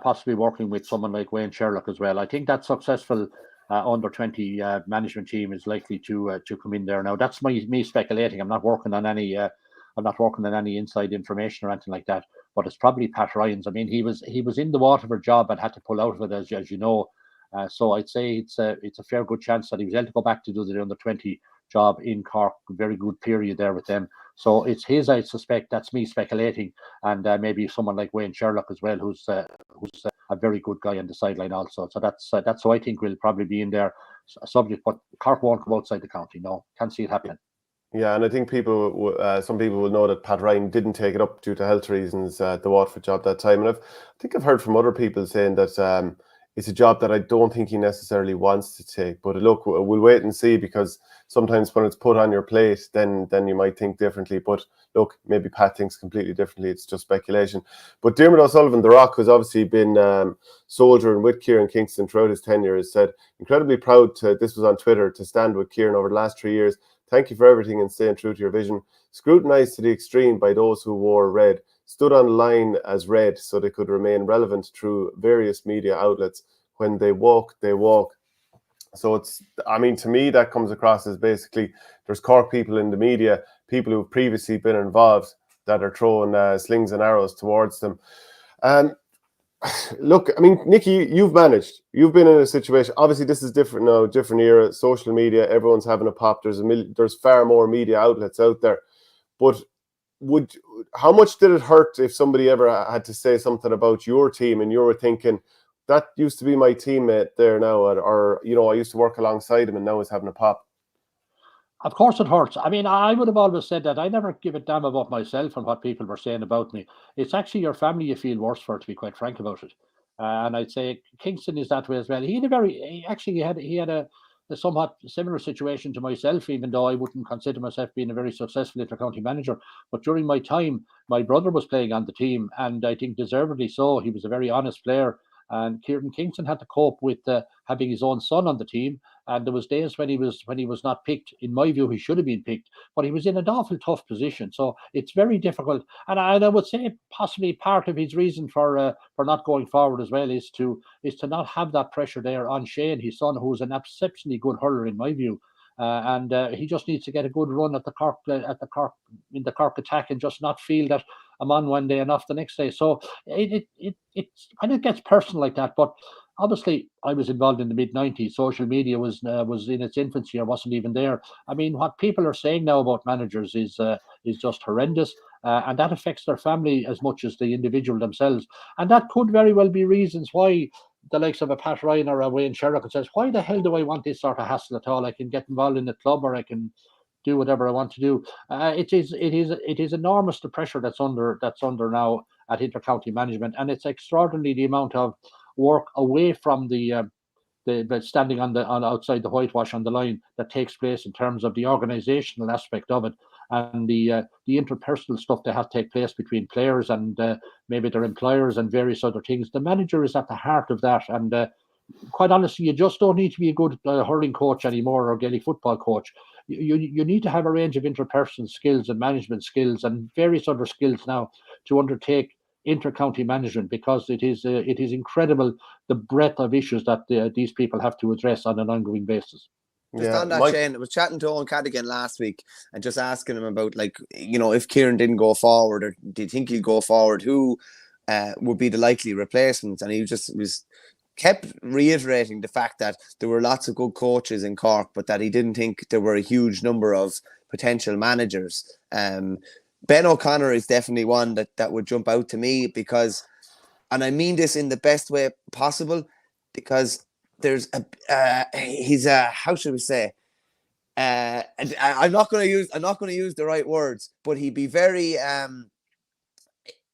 possibly working with someone like Wayne Sherlock as well. I think that successful under 20 management team is likely to come in there now. That's me speculating. I'm not working on any inside information or anything like that. But it's probably Pat Ryan's. I mean, he was in the Waterford job and had to pull out of it, as you know. So I'd say it's a fair good chance that he was able to go back to do the under 20 job in Cork. Very good period there with them. So it's his, I suspect. That's me speculating, and maybe someone like Wayne Sherlock as well, who's a very good guy on the sideline also. So that's who I think will probably be in there subject. But Cork won't come outside the county. No, can't see it happening. Yeah, and I think some people will know that Pat Ryan didn't take it up due to health reasons, the Watford job that time. And I think I've heard from other people saying that it's a job that I don't think he necessarily wants to take. But look, we'll wait and see, because sometimes when it's put on your plate, then you might think differently. But look, maybe Pat thinks completely differently. It's just speculation. But Diarmuid O'Sullivan, the Rock, who's obviously been soldiering with Kieran Kingston throughout his tenure, has said, incredibly proud this was on Twitter, to stand with Kieran over the last 3 years. Thank you for everything and staying true to your vision. Scrutinised to the extreme by those who wore red, stood on line as red so they could remain relevant through various media outlets. When they walk, they walk. So to me, that comes across as basically there's Cork people in the media, people who've previously been involved, that are throwing slings and arrows towards them. Look, I mean, Nicky, you've managed. You've been in a situation. Obviously, this is different now, different era. Social media, everyone's having a pop. There's far more media outlets out there. But how much did it hurt if somebody ever had to say something about your team and you were thinking, that used to be my teammate there now, or I used to work alongside him and now he's having a pop? Of course it hurts. I mean, I would have always said that. I never give a damn about myself and what people were saying about me. It's actually your family you feel worse for, to be quite frank about it. And I'd say Kingston is that way as well. He had a somewhat similar situation to myself, even though I wouldn't consider myself being a very successful inter-county manager. But during my time, my brother was playing on the team, and I think deservedly so. He was a very honest player. And Kieran Kingston had to cope with having his own son on the team. And there was days when he was not picked. In my view, he should have been picked, but he was in an awful tough position. So it's very difficult. And I would say possibly part of his reason for not going forward as well is to not have that pressure there on Shane, his son, who's an exceptionally good hurler in my view. And he just needs to get a good run at the Cork in the Cork attack, and just not feel that I'm on one day and off the next day. So it kind of gets personal like that. But obviously, I was involved in the mid-90s. Social media was in its infancy, or wasn't even there. I mean, what people are saying now about managers is just horrendous, and that affects their family as much as the individual themselves. And that could very well be reasons why the likes of a Pat Ryan or a Wayne Sherlock says, why the hell do I want this sort of hassle at all? I can get involved in the club, or I can do whatever I want to do. It is enormous, the pressure that's under now at inter-county management, and it's extraordinary the amount of work away from the standing on outside the whitewash on the line that takes place in terms of the organisational aspect of it, and the interpersonal stuff that has to take place between players and maybe their employers and various other things. The manager is at the heart of that, and quite honestly, you just don't need to be a good hurling coach anymore, or Gaelic football coach. You need to have a range of interpersonal skills and management skills and various other skills now to undertake inter-county management, because it is incredible the breadth of issues that these people have to address on an ongoing basis. Just on that, Shane, I was chatting to Owen Cadigan last week and just asking him about, like, if Kieran didn't go forward, or do you think he'll go forward, who would be the likely replacements? And he was kept reiterating the fact that there were lots of good coaches in Cork, but that he didn't think there were a huge number of potential managers. Ben O'Connor is definitely one that would jump out to me, because, and I mean this in the best way possible, because there's he's how should we say? I'm not going to use the right words, but he'd be very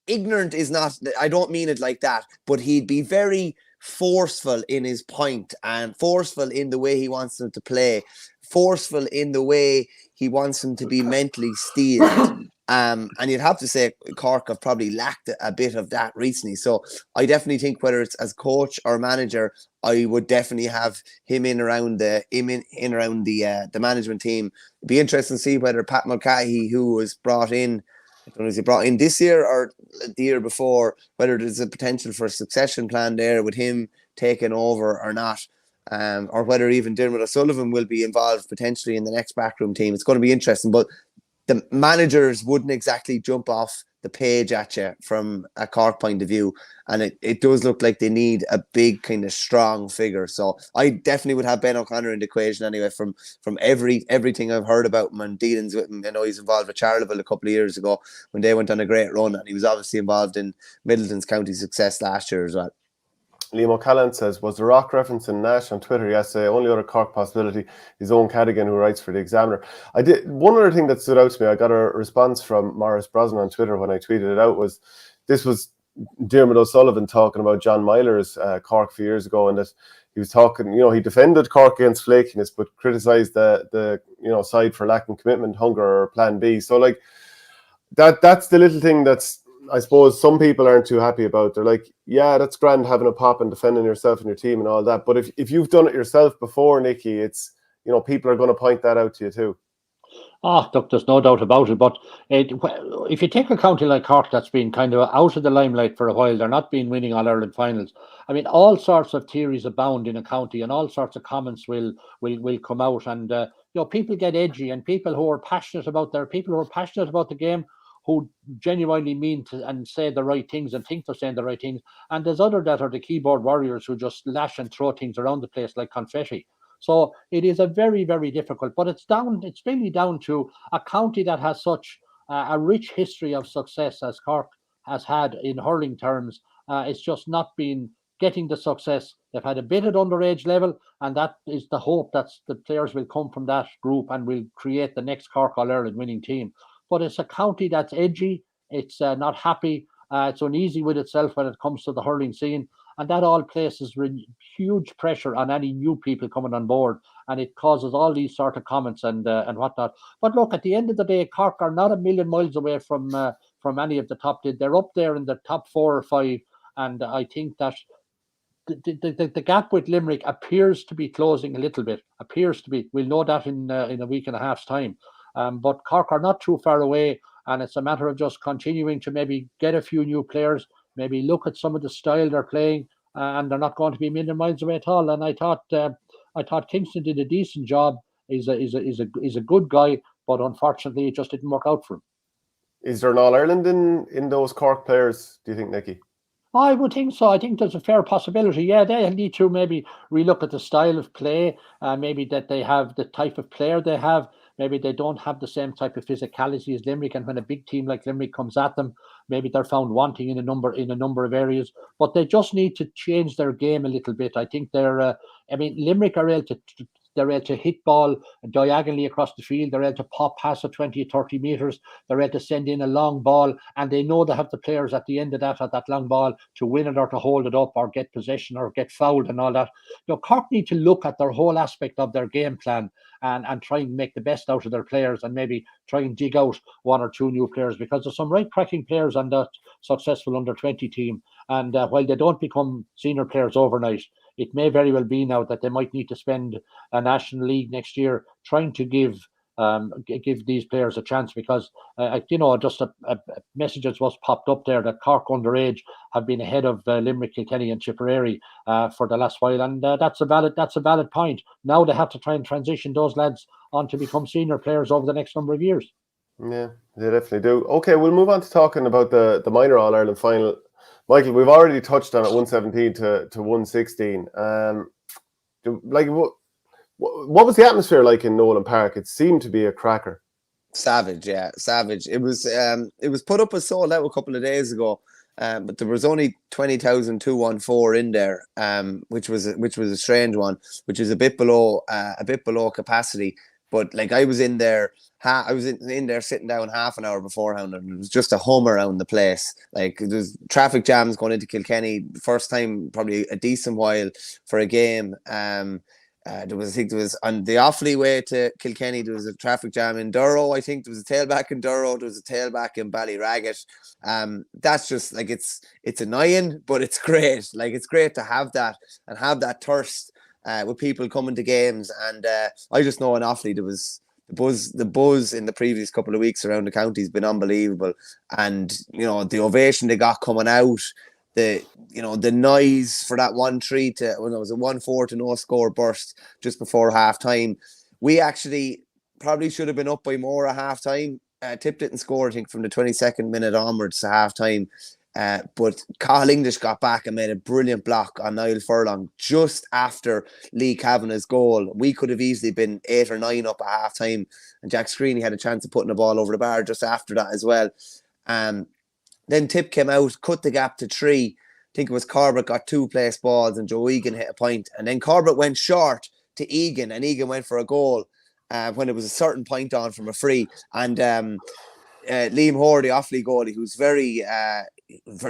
ignorant. Is not. I don't mean it like that, but he'd be very forceful in his point, and forceful in the way he wants them to play, forceful in the way he wants them to be mentally steeled. And you'd have to say Cork have probably lacked a bit of that recently. So I definitely think, whether it's as coach or manager, I would definitely have him in around the management team. It'd be interesting to see whether Pat Mulcahy, who was brought in, I don't know, is he brought in this year or the year before, whether there's a potential for a succession plan there with him taking over or not. Or whether even Diarmuid O'Sullivan will be involved potentially in the next backroom team. It's going to be interesting. But the managers wouldn't exactly jump off the page at you from a Cork point of view. And it does look like they need a big kind of strong figure. So I definitely would have Ben O'Connor in the equation anyway, from everything I've heard about him and dealings with him. I know he's involved with Charleville a couple of years ago when they went on a great run, and he was obviously involved in Middleton's county success last year as well. Liam O'Callaghan says, was the Rock referencing Nash on Twitter yesterday? Only other Cork possibility is Owen Cadigan, who writes for the Examiner. I did one other thing that stood out to me. I got a response from Maurice Brosnan on Twitter when I tweeted it out. This was Diarmuid O'Sullivan talking about John Myler's Cork a few years ago, and that he was talking. He defended Cork against flakiness, but criticised the side for lacking commitment, hunger, or Plan B. So like that's the little thing that's, I suppose, some people aren't too happy about. They're like, yeah, that's grand having a pop and defending yourself and your team and all that. But if you've done it yourself before, Nicky, it's, people are going to point that out to you too. Look, there's no doubt about it. But if you take a county like Cork that's been kind of out of the limelight for a while, they're not been winning All-Ireland finals. I mean, all sorts of theories abound in a county, and all sorts of comments will come out. And people get edgy, and people who are passionate about the game, who genuinely mean to and say the right things and think they're saying the right things. And there's other that are the keyboard warriors who just lash and throw things around the place like confetti. So it is a very, very difficult, but it's mainly down to a county that has such a rich history of success as Cork has had in hurling terms. It's just not been getting the success. They've had a bit at underage level, and that is the hope that the players will come from that group and will create the next Cork All-Ireland winning team. But it's a county that's edgy. It's not happy. It's uneasy with itself when it comes to the hurling scene. And that all places huge pressure on any new people coming on board. And it causes all these sort of comments and whatnot. But look, at the end of the day, Cork are not a million miles away from any of the top. They're up there in the top 4 or 5. And I think that the gap with Limerick appears to be closing a little bit. Appears to be. We'll know that in a week and a half's time. But Cork are not too far away, and it's a matter of just continuing to maybe get a few new players, maybe look at some of the style they're playing, and they're not going to be a million miles away at all. And I thought Kingston did a decent job. He's a good guy, but unfortunately, it just didn't work out for him. Is there an All-Ireland in those Cork players, do you think, Nicky? I would think so. I think there's a fair possibility. Yeah, they need to maybe relook at the style of play, maybe that they have the type of player they have. Maybe they don't have the same type of physicality as Limerick, and when a big team like Limerick comes at them, maybe they're found wanting in a number of areas. But they just need to change their game a little bit. I think Limerick are they're able to hit ball diagonally across the field. They're able to pop past 20 or 30 metres. They're able to send in a long ball, and they know they have the players at the end of that long ball to win it or to hold it up or get possession or get fouled and all that. Cork need to look at their whole aspect of their game plan and try and make the best out of their players, and maybe try and dig out 1 or 2 new players, because there's some right cracking players on that successful under-20 team. And while they don't become senior players overnight, it may very well be now that they might need to spend a National League next year trying to give these players a chance, because just a message that was popped up there that Cork Underage have been ahead of Limerick, Kilkenny and Tipperary for the last while, and that's a valid point. Now they have to try and transition those lads on to become senior players over the next number of years. Yeah, they definitely do. Okay, we'll move on to talking about the minor All-Ireland final. Michael, we've already touched on it, 117 to 116. What was the atmosphere like in Nolan Park? It seemed to be a cracker. Savage, yeah, savage. It was put up as sold out a couple of days ago, but there was only 20,214 in there, which was a strange one, which is a bit below capacity. But like, I was in there, in there sitting down half an hour beforehand, and it was just a hum around the place. Like, there's traffic jams going into Kilkenny, first time probably a decent while for a game. There was on the Offaly way to Kilkenny, there was a traffic jam in Durrow. I think there was a tailback in Durrow. There was a tailback in Ballyraggett. That's just like, it's annoying, but it's great. Like, it's great to have that and have that thirst with people coming to games. And I just know in Offaly there was the buzz in the previous couple of weeks around the county has been unbelievable. And the ovation they got coming out, the noise for that 1-3 to, when it was a 1-4 to no score burst just before half time. We actually probably should have been up by more at half time. Tipp didn't score, I think, from the 22nd minute onwards to half time. But Cathal English got back and made a brilliant block on Niall Furlong just after Lee Kavanagh's goal. We could have easily been 8 or 9 up at half time, and Jack Screeney had a chance of putting the ball over the bar just after that as well. Then Tipp came out, cut the gap to 3. I think it was Corbett got 2 place balls and Joe Egan hit a point. And then Corbett went short to Egan, and Egan went for a goal when it was a certain point on from a free. And Liam Hoare, the Offaly goalie, who's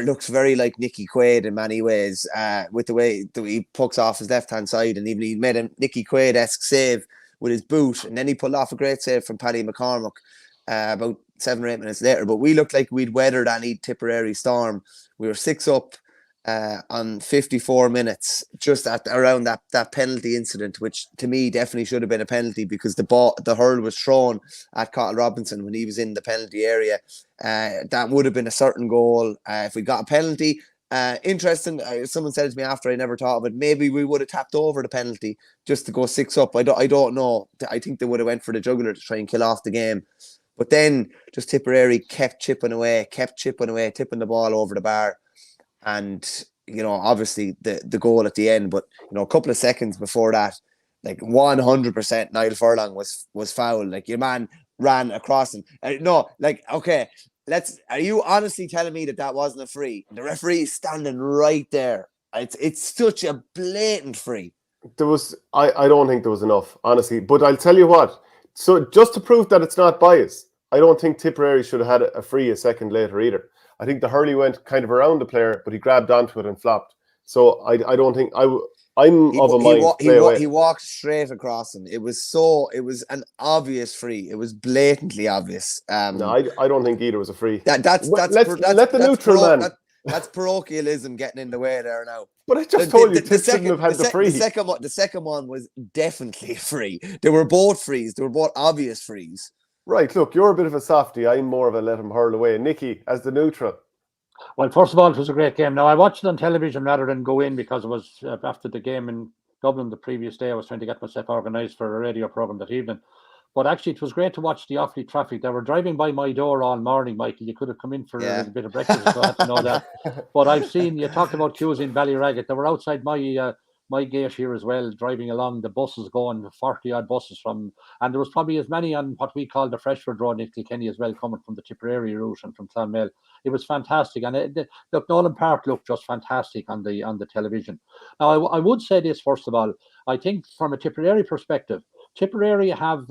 looks very like Nicky Quaid in many ways, with the way that he pucks off his left-hand side, and even he made a Nicky Quaid-esque save with his boot, and then he pulled off a great save from Paddy McCormack about 7 or 8 minutes later. But we looked like we'd weathered any Tipperary storm. We were 6 up on 54 minutes, just around that penalty incident, which to me definitely should have been a penalty, because the hurl was thrown at Cottle Robinson when he was in the penalty area. That would have been a certain goal if we got a penalty. Interesting, someone said to me after, I never thought of it, maybe we would have tapped over the penalty just to go 6 up. I don't know. I think they would have went for the jugular to try and kill off the game. But then just Tipperary kept chipping away, tipping the ball over the bar. And, obviously the goal at the end, but, a couple of seconds before that, like 100% Niall Furlong was fouled. Like, your man ran across him. Okay, are you honestly telling me that wasn't a free? The referee is standing right there. It's such a blatant free. I don't think there was enough, honestly. But I'll tell you what. So just to prove that it's not bias, I don't think Tipperary should have had a free a second later either. I think the hurley went kind of around the player, but he grabbed onto it and flopped. So I don't think I'm of a mind. He walked straight across him. It was an obvious free. It was blatantly obvious. No, I don't think either was a free. Let the neutral man. That's parochialism getting in the way there now. But I just told you, Tipp shouldn't have had the free. The second one was definitely free. They were both frees. They were both obvious frees. Right, look, you're a bit of a softie. I'm more of a let him hurl away. Nicky, as the neutral. Well, first of all, it was a great game. Now, I watched it on television rather than go in, because it was after the game in Dublin the previous day. I was trying to get myself organised for a radio programme that evening. But actually, it was great to watch the Offaly traffic. They were driving by my door all morning, Michael. You could have come in for a little bit of breakfast, so I had to know that. But I've seen, you talked about queues in Ballyragget. They were outside my gate here as well, driving along, the buses going, 40-odd buses and there was probably as many on what we call the Freshford Road in Kilkenny as well, coming from the Tipperary route and from Clonmel. It was fantastic. And look, Nolan Park looked just fantastic on the television. Now, I would say this, first of all. I think from a Tipperary perspective, Tipperary have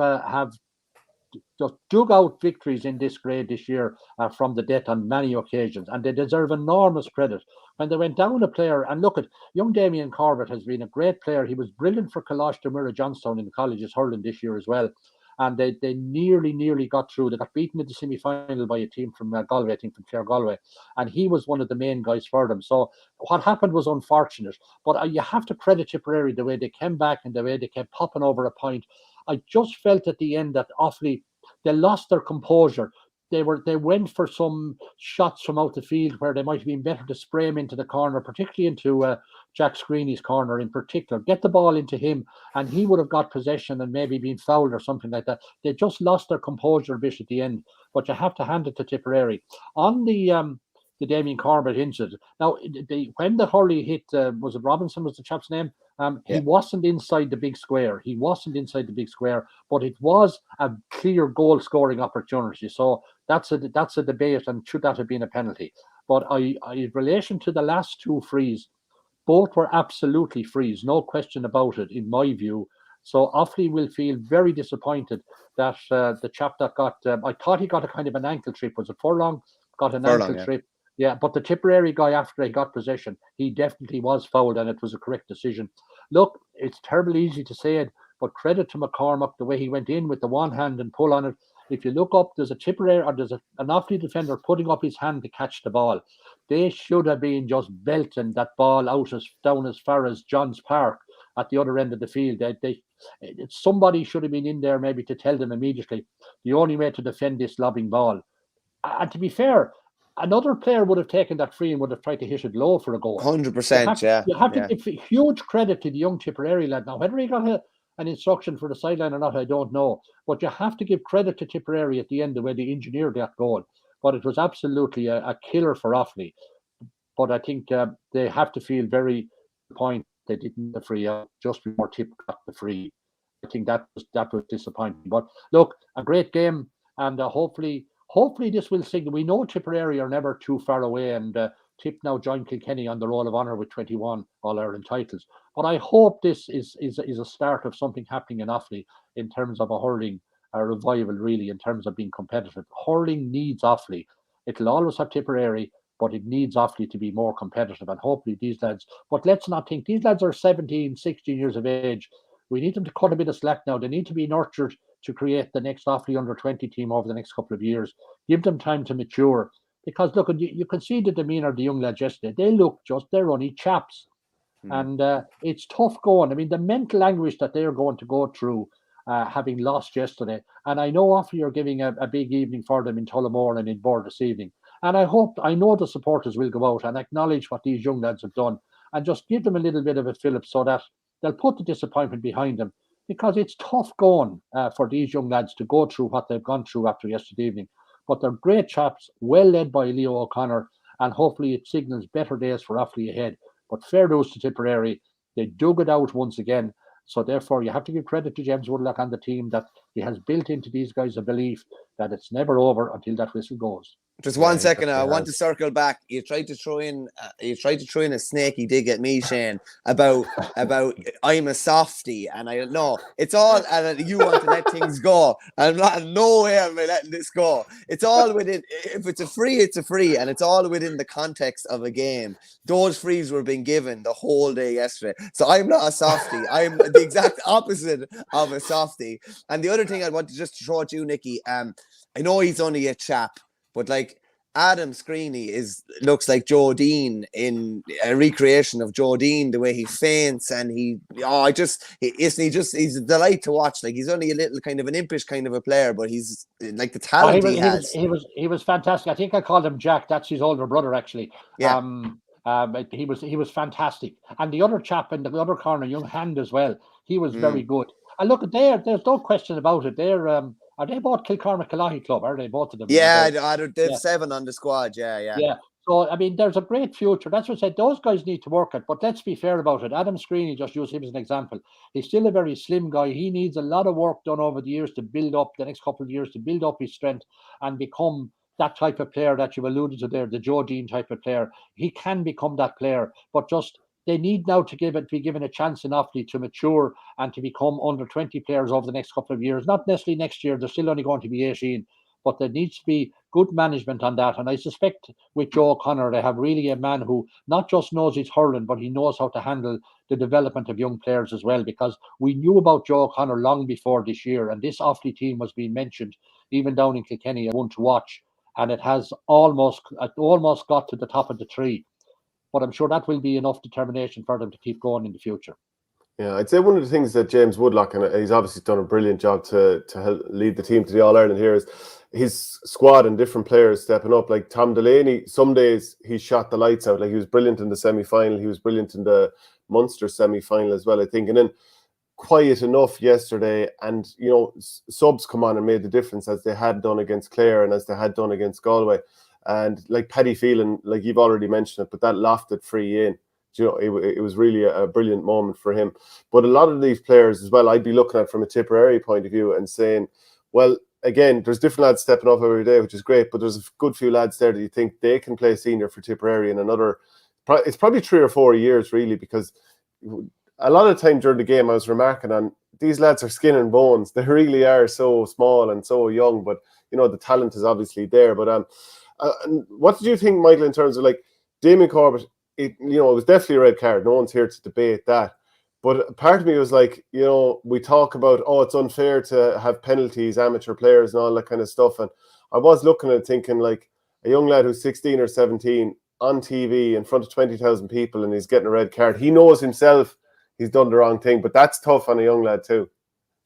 just dug out victories in this grade this year from the death on many occasions, and they deserve enormous credit. When they went down a player, and look at young Damien Corbett has been a great player. He was brilliant for Colosh de Mura Johnstone in college's hurling this year as well. And they nearly got through. They got beaten in the semi-final by a team from Galway, I think from Clare-Galway. And he was one of the main guys for them. So what happened was unfortunate. But you have to credit Tipperary the way they came back and the way they kept popping over a point. I just felt at the end that Offaly, they lost their composure. They went for some shots from out the field where they might have been better to spray him into the corner, particularly into Jack Screeney's corner in particular. Get the ball into him, and he would have got possession and maybe been fouled or something like that. They just lost their composure a bit at the end, but you have to hand it to Tipperary. On the Damien Corbett incident, now when the hurley hit, was it Robinson was the chap's name? He wasn't inside the big square. But it was a clear goal scoring opportunity. So that's a debate, and should that have been a penalty? But in relation to the last 2 frees, both were absolutely frees, no question about it, in my view. So Offaly will feel very disappointed that the chap that got, I thought he got a kind of an ankle trip. Was it Furlong? Got an ankle trip. Yeah, but the Tipperary guy, after he got possession, he definitely was fouled, and it was a correct decision. Look, it's terribly easy to say it, but credit to McCormack, the way he went in with the one hand and pull on it. If you look up, there's a Tipperary, or there's an Offaly defender putting up his hand to catch the ball. They should have been just belting that ball down as far as Johns Park at the other end of the field. Somebody should have been in there maybe to tell them immediately the only way to defend this lobbing ball. And to be fair, another player would have taken that free and would have tried to hit it low for a goal. 100%, You have to give huge credit to the young Tipperary lad. Now, whether he got an instruction for the sideline or not, I don't know. But you have to give credit to Tipperary at the end, the way they engineered that goal. But it was absolutely a killer for Offaly. But I think they have to feel very disappointed they didn't get the free out just before Tipp got the free. I think that was disappointing. But look, a great game, and hopefully this will signal. We know Tipperary are never too far away, and Tipp now joined Kilkenny on the Roll of Honour with 21 All-Ireland titles. But I hope this is a start of something happening in Offaly in terms of a hurling revival, really, in terms of being competitive. Hurling needs Offaly. It'll always have Tipperary, but it needs Offaly to be more competitive, and hopefully these lads. But let's not think these lads are 17, 16 years of age. We need them to cut a bit of slack now. They need to be nurtured to create the next Offaly under-20 team over the next couple of years. Give them time to mature. Because look, you can see the demeanour of the young lads yesterday. They're only chaps. And it's tough going. I mean, the mental anguish that they're going to go through having lost yesterday. And I know Offaly are giving a big evening for them in Tullamore and in Bourne this evening. And I know the supporters will go out and acknowledge what these young lads have done and just give them a little bit of a fillip so that they'll put the disappointment behind them, because it's tough going for these young lads to go through what they've gone through after yesterday evening. But they're great chaps, well led by Leo O'Connor, and hopefully it signals better days for Offaly ahead. But fair dues to Tipperary. They dug it out once again. So therefore, you have to give credit to James Woodlock and the team that he has built into these guys a belief that it's never over until that whistle goes. Just 1 second. I want to circle back. You tried to throw in a snaky dig at me, Shane, about I'm a softie, and I know it's all, and you want to let things go. I'm not, no way am I letting this go. It's all within. If it's a free, it's a free, and it's all within the context of a game. Those frees were being given the whole day yesterday, so I'm not a softie. I'm the exact opposite of a softie. And the other thing I want to just throw at you, Nicky, I know he's only a chap, but like Adam Screeney looks like Joe Dean in a recreation of Joe Dean, the way he feints, and he's a delight to watch. Like, he's only a little kind of an impish kind of a player, but he's like the talent he has. He was fantastic. I think I called him Jack. That's his older brother, actually. Yeah. He was fantastic. And the other chap in the other corner, young Hand as well, he was very good. And look, there's no question about it. Are they both Kilcormac-Callaghy club? Are they both of them? Yeah, there's 7 on the squad. Yeah. So, I mean, there's a great future. That's what I said. Those guys need to work it. But let's be fair about it. Adam Screeney, just use him as an example. He's still a very slim guy. He needs a lot of work done over the years to build up, the next couple of years, to build up his strength and become that type of player that you alluded to there, the Joe Dean type of player. He can become that player, but just they need now to be given a chance in Offaly to mature and to become under 20 players over the next couple of years. Not necessarily next year, they're still only going to be 18, but there needs to be good management on that. And I suspect with Joe O'Connor, they have really a man who not just knows his hurling, but he knows how to handle the development of young players as well, because we knew about Joe O'Connor long before this year, and this Offaly team was being mentioned even down in Kilkenny, one to watch, and it has almost got to the top of the tree. But I'm sure that will be enough determination for them to keep going in the future. Yeah, I'd say one of the things that James Woodlock, and he's obviously done a brilliant job to help lead the team to the All-Ireland here, is his squad and different players stepping up. Like Tom Delaney, some days he shot the lights out. Like, he was brilliant in the semi-final. He was brilliant in the Munster semi-final as well, I think. And then quiet enough yesterday, and subs come on and made the difference, as they had done against Clare and as they had done against Galway. And like Paddy Phelan, like you've already mentioned it, but that lofted free in, it was really a brilliant moment for him. But a lot of these players as well, I'd be looking at from a Tipperary point of view and saying, well, again, there's different lads stepping up every day, which is great, but there's a good few lads there that you think they can play senior for Tipperary in it's probably 3 or 4 years, really, because a lot of the time during the game I was remarking on, these lads are skin and bones. They really are so small and so young, but the talent is obviously there. But and what did you think, Michael, in terms of like Damien Corbett? It was definitely a red card. No one's here to debate that. But part of me was like, we talk about, it's unfair to have penalties, amateur players and all that kind of stuff. And I was looking at it thinking, like, a young lad who's 16 or 17 on TV in front of 20,000 people and he's getting a red card. He knows himself he's done the wrong thing, but that's tough on a young lad too.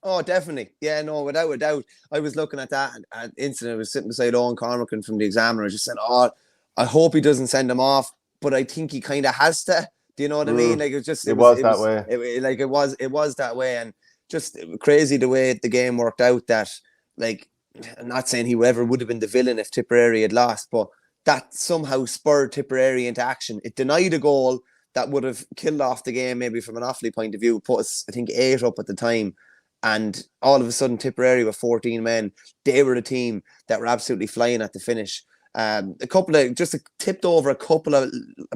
Oh, definitely. Yeah, no, without a doubt. I was looking at that incident. I was sitting beside Owen Cormacan from the Examiner. I just said, I hope he doesn't send him off, but I think he kind of has to. Do you know what I mean? Like, it was that way. It was that way. And just crazy the way the game worked out. That, like, I'm not saying he ever would have been the villain if Tipperary had lost, but that somehow spurred Tipperary into action. It denied a goal that would have killed off the game, maybe from an Offaly point of view, put us, I think, 8 up at the time. And all of a sudden, Tipperary with 14 men, they were the team that were absolutely flying at the finish. Tipped over a couple of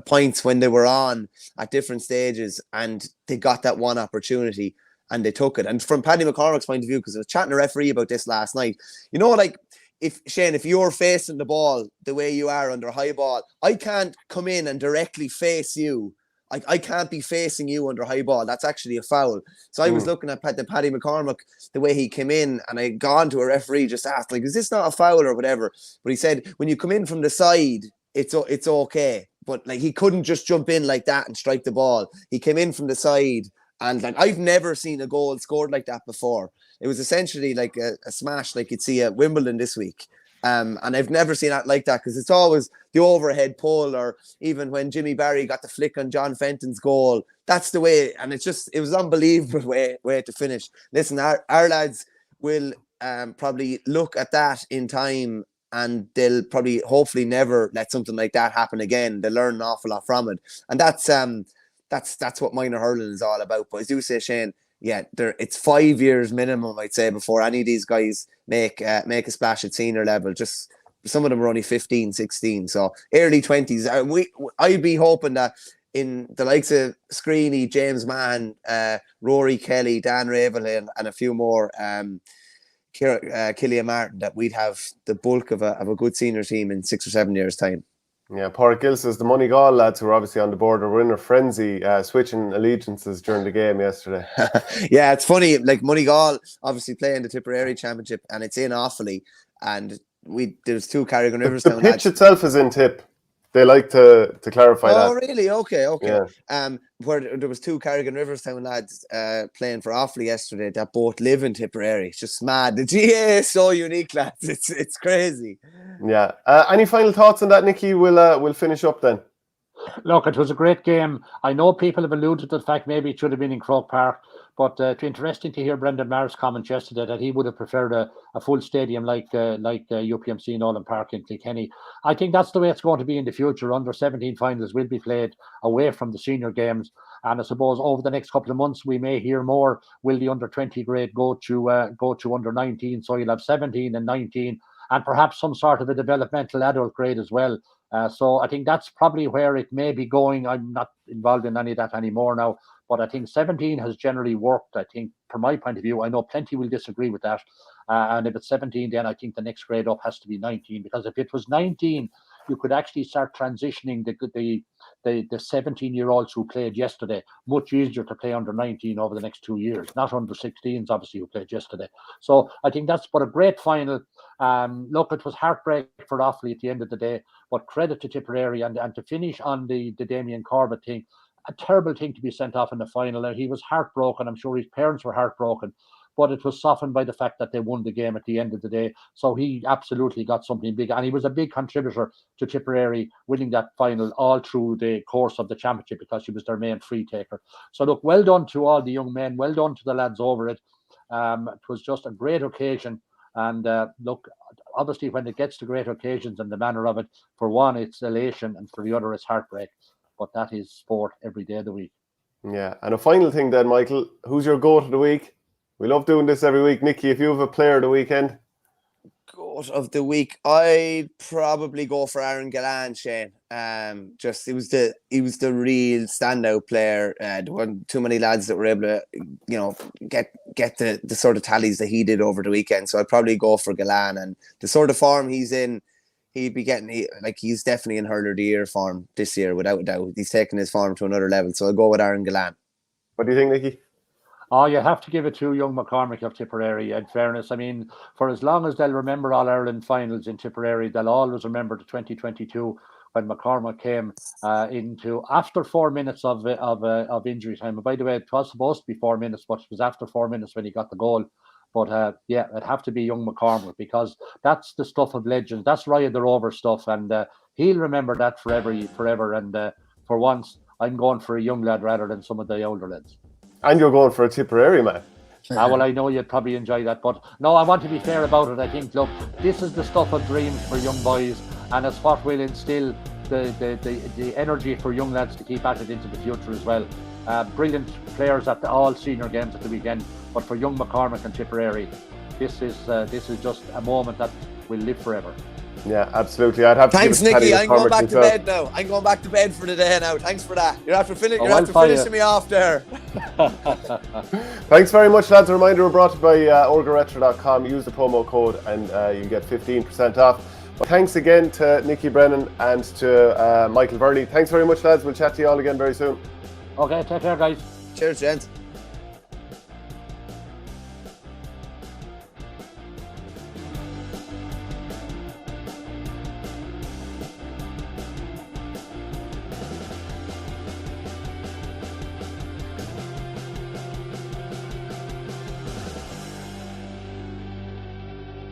points when they were on at different stages, and they got that one opportunity and they took it. And from Paddy McCormick's point of view, because I was chatting to a referee about this last night, like, if you're facing the ball the way you are under high ball, I can't come in and directly face you. I can't be facing you under high ball. That's actually a foul. So I was looking at Paddy McCormick, the way he came in, and I gone to a referee, just asked, like, is this not a foul or whatever? But he said, when you come in from the side, it's okay. But, like, he couldn't just jump in like that and strike the ball. He came in from the side, and, like, I've never seen a goal scored like that before. It was essentially like a smash, like you'd see at Wimbledon this week. And I've never seen that like that, because it's always the overhead pull, or even when Jimmy Barry got the flick on John Fenton's goal. That's the way, and it was unbelievable way to finish. Listen, our lads will probably look at that in time, and they'll probably, hopefully, never let something like that happen again. They'll learn an awful lot from it, and that's what minor hurling is all about. But as you say, Shane, yeah, it's 5 years minimum, I'd say, before any of these guys make a splash at senior level. Just some of them are only 15, 16, so early 20s. I'd be hoping that in the likes of Screeney, James Mann, Rory Kelly, Dan Ravel, and a few more, Killian Martin, that we'd have the bulk of a good senior team in 6 or 7 years' time. Yeah, Pádraig Gill says the Moneygall lads who were obviously on the board were in a frenzy, switching allegiances during the game yesterday. Yeah, it's funny. Like, Moneygall obviously playing the Tipperary Championship, and it's in Offaly, and there's 2 Carrigan Rivers. The pitch itself is in Tipp. They like to clarify that. Oh, really? Okay. Yeah. Where there was 2 Carrigan Riverstown lads playing for Offaly yesterday that both live in Tipperary. It's just mad. The GA is so unique, lads. It's crazy. Yeah. Any final thoughts on that, Nicky? We'll finish up then. Look, it was a great game. I know people have alluded to the fact maybe it should have been in Croke Park, but it's interesting to hear Brendan Maher's comments yesterday that he would have preferred a full stadium like UPMC Nolan Park in Kilkenny. I think that's the way it's going to be in the future. Under 17 finals will be played away from the senior games, and I suppose over the next couple of months we may hear more. Will the under 20 grade go to under 19? So you'll have 17 and 19, and perhaps some sort of a developmental adult grade as well. So I think that's probably where it may be going. I'm not involved in any of that anymore now, but I think 17 has generally worked. I think, from my point of view, I know plenty will disagree with that. And if it's 17, then I think the next grade up has to be 19, because if it was 19, you could actually start transitioning the 17-year-olds who played yesterday. Much easier to play under 19 over the next 2 years, not under 16s, obviously, who played yesterday. So I think that's but a great final. Look, it was heartbreak for Offaly at the end of the day, but credit to Tipperary, and to finish on the Damien Corbett thing. A terrible thing to be sent off in the final. And he was heartbroken. I'm sure his parents were heartbroken, but it was softened by the fact that they won the game at the end of the day. So he absolutely got something big, and he was a big contributor to Tipperary winning that final all through the course of the championship, because he was their main free taker. So look, well done to all the young men, well done to the lads over it. It was just a great occasion, and look, obviously when it gets to great occasions and the manner of it, for one it's elation, and for the other it's heartbreak. But that is sport every day of the week. Yeah, and a final thing then, Michael, who's your goat of the week? We love doing this every week. Nicky, if you have a player of the weekend. Goat of the week, I'd probably go for Aaron Gillan, Shane. Just he was the real standout player. There weren't too many lads that were able to, get the sort of tallies that he did over the weekend. So I'd probably go for Gillan, and the sort of form he's in, he'd be getting he's definitely in Hurler of the Year form this year, without a doubt. He's taking his form to another level. So I'll go with Aaron Gillan. What do you think, Nicky? Oh, you have to give it to young McCormick of Tipperary. In fairness, I mean, for as long as they'll remember All Ireland finals in Tipperary, they'll always remember the 2022 when McCormick came into after 4 minutes of injury time. And by the way, it was supposed to be 4 minutes, but it was after 4 minutes when he got the goal. But yeah, it'd have to be young McCormick, because that's the stuff of legends. That's Ryan the Rover stuff, and he'll remember that forever. And for once, I'm going for a young lad rather than some of the older lads. And you're going for a Tipperary man. Well, I know you'd probably enjoy that, but no, I want to be fair about it. I think, look, this is the stuff of dreams for young boys, and it's what will instill the energy for young lads to keep at it into the future as well. Brilliant players at all senior games at the weekend, but for young McCormick and Tipperary, this is just a moment that will live forever. Yeah, absolutely. I'd have to Thanks, give it to Nicky. Paddy I'm going McCormick back as to well. bed now. I'm going back to bed for the day now. Thanks for that. You're after, well finishing me off there. Thanks very much, lads. A reminder, we're brought to you by orgaretro.com. Use the promo code and you get 15% off. But thanks again to Nicky Brennan and to Michael Verney. Thanks very much, lads. We'll chat to you all again very soon. Okay, take care, guys. Cheers, gents.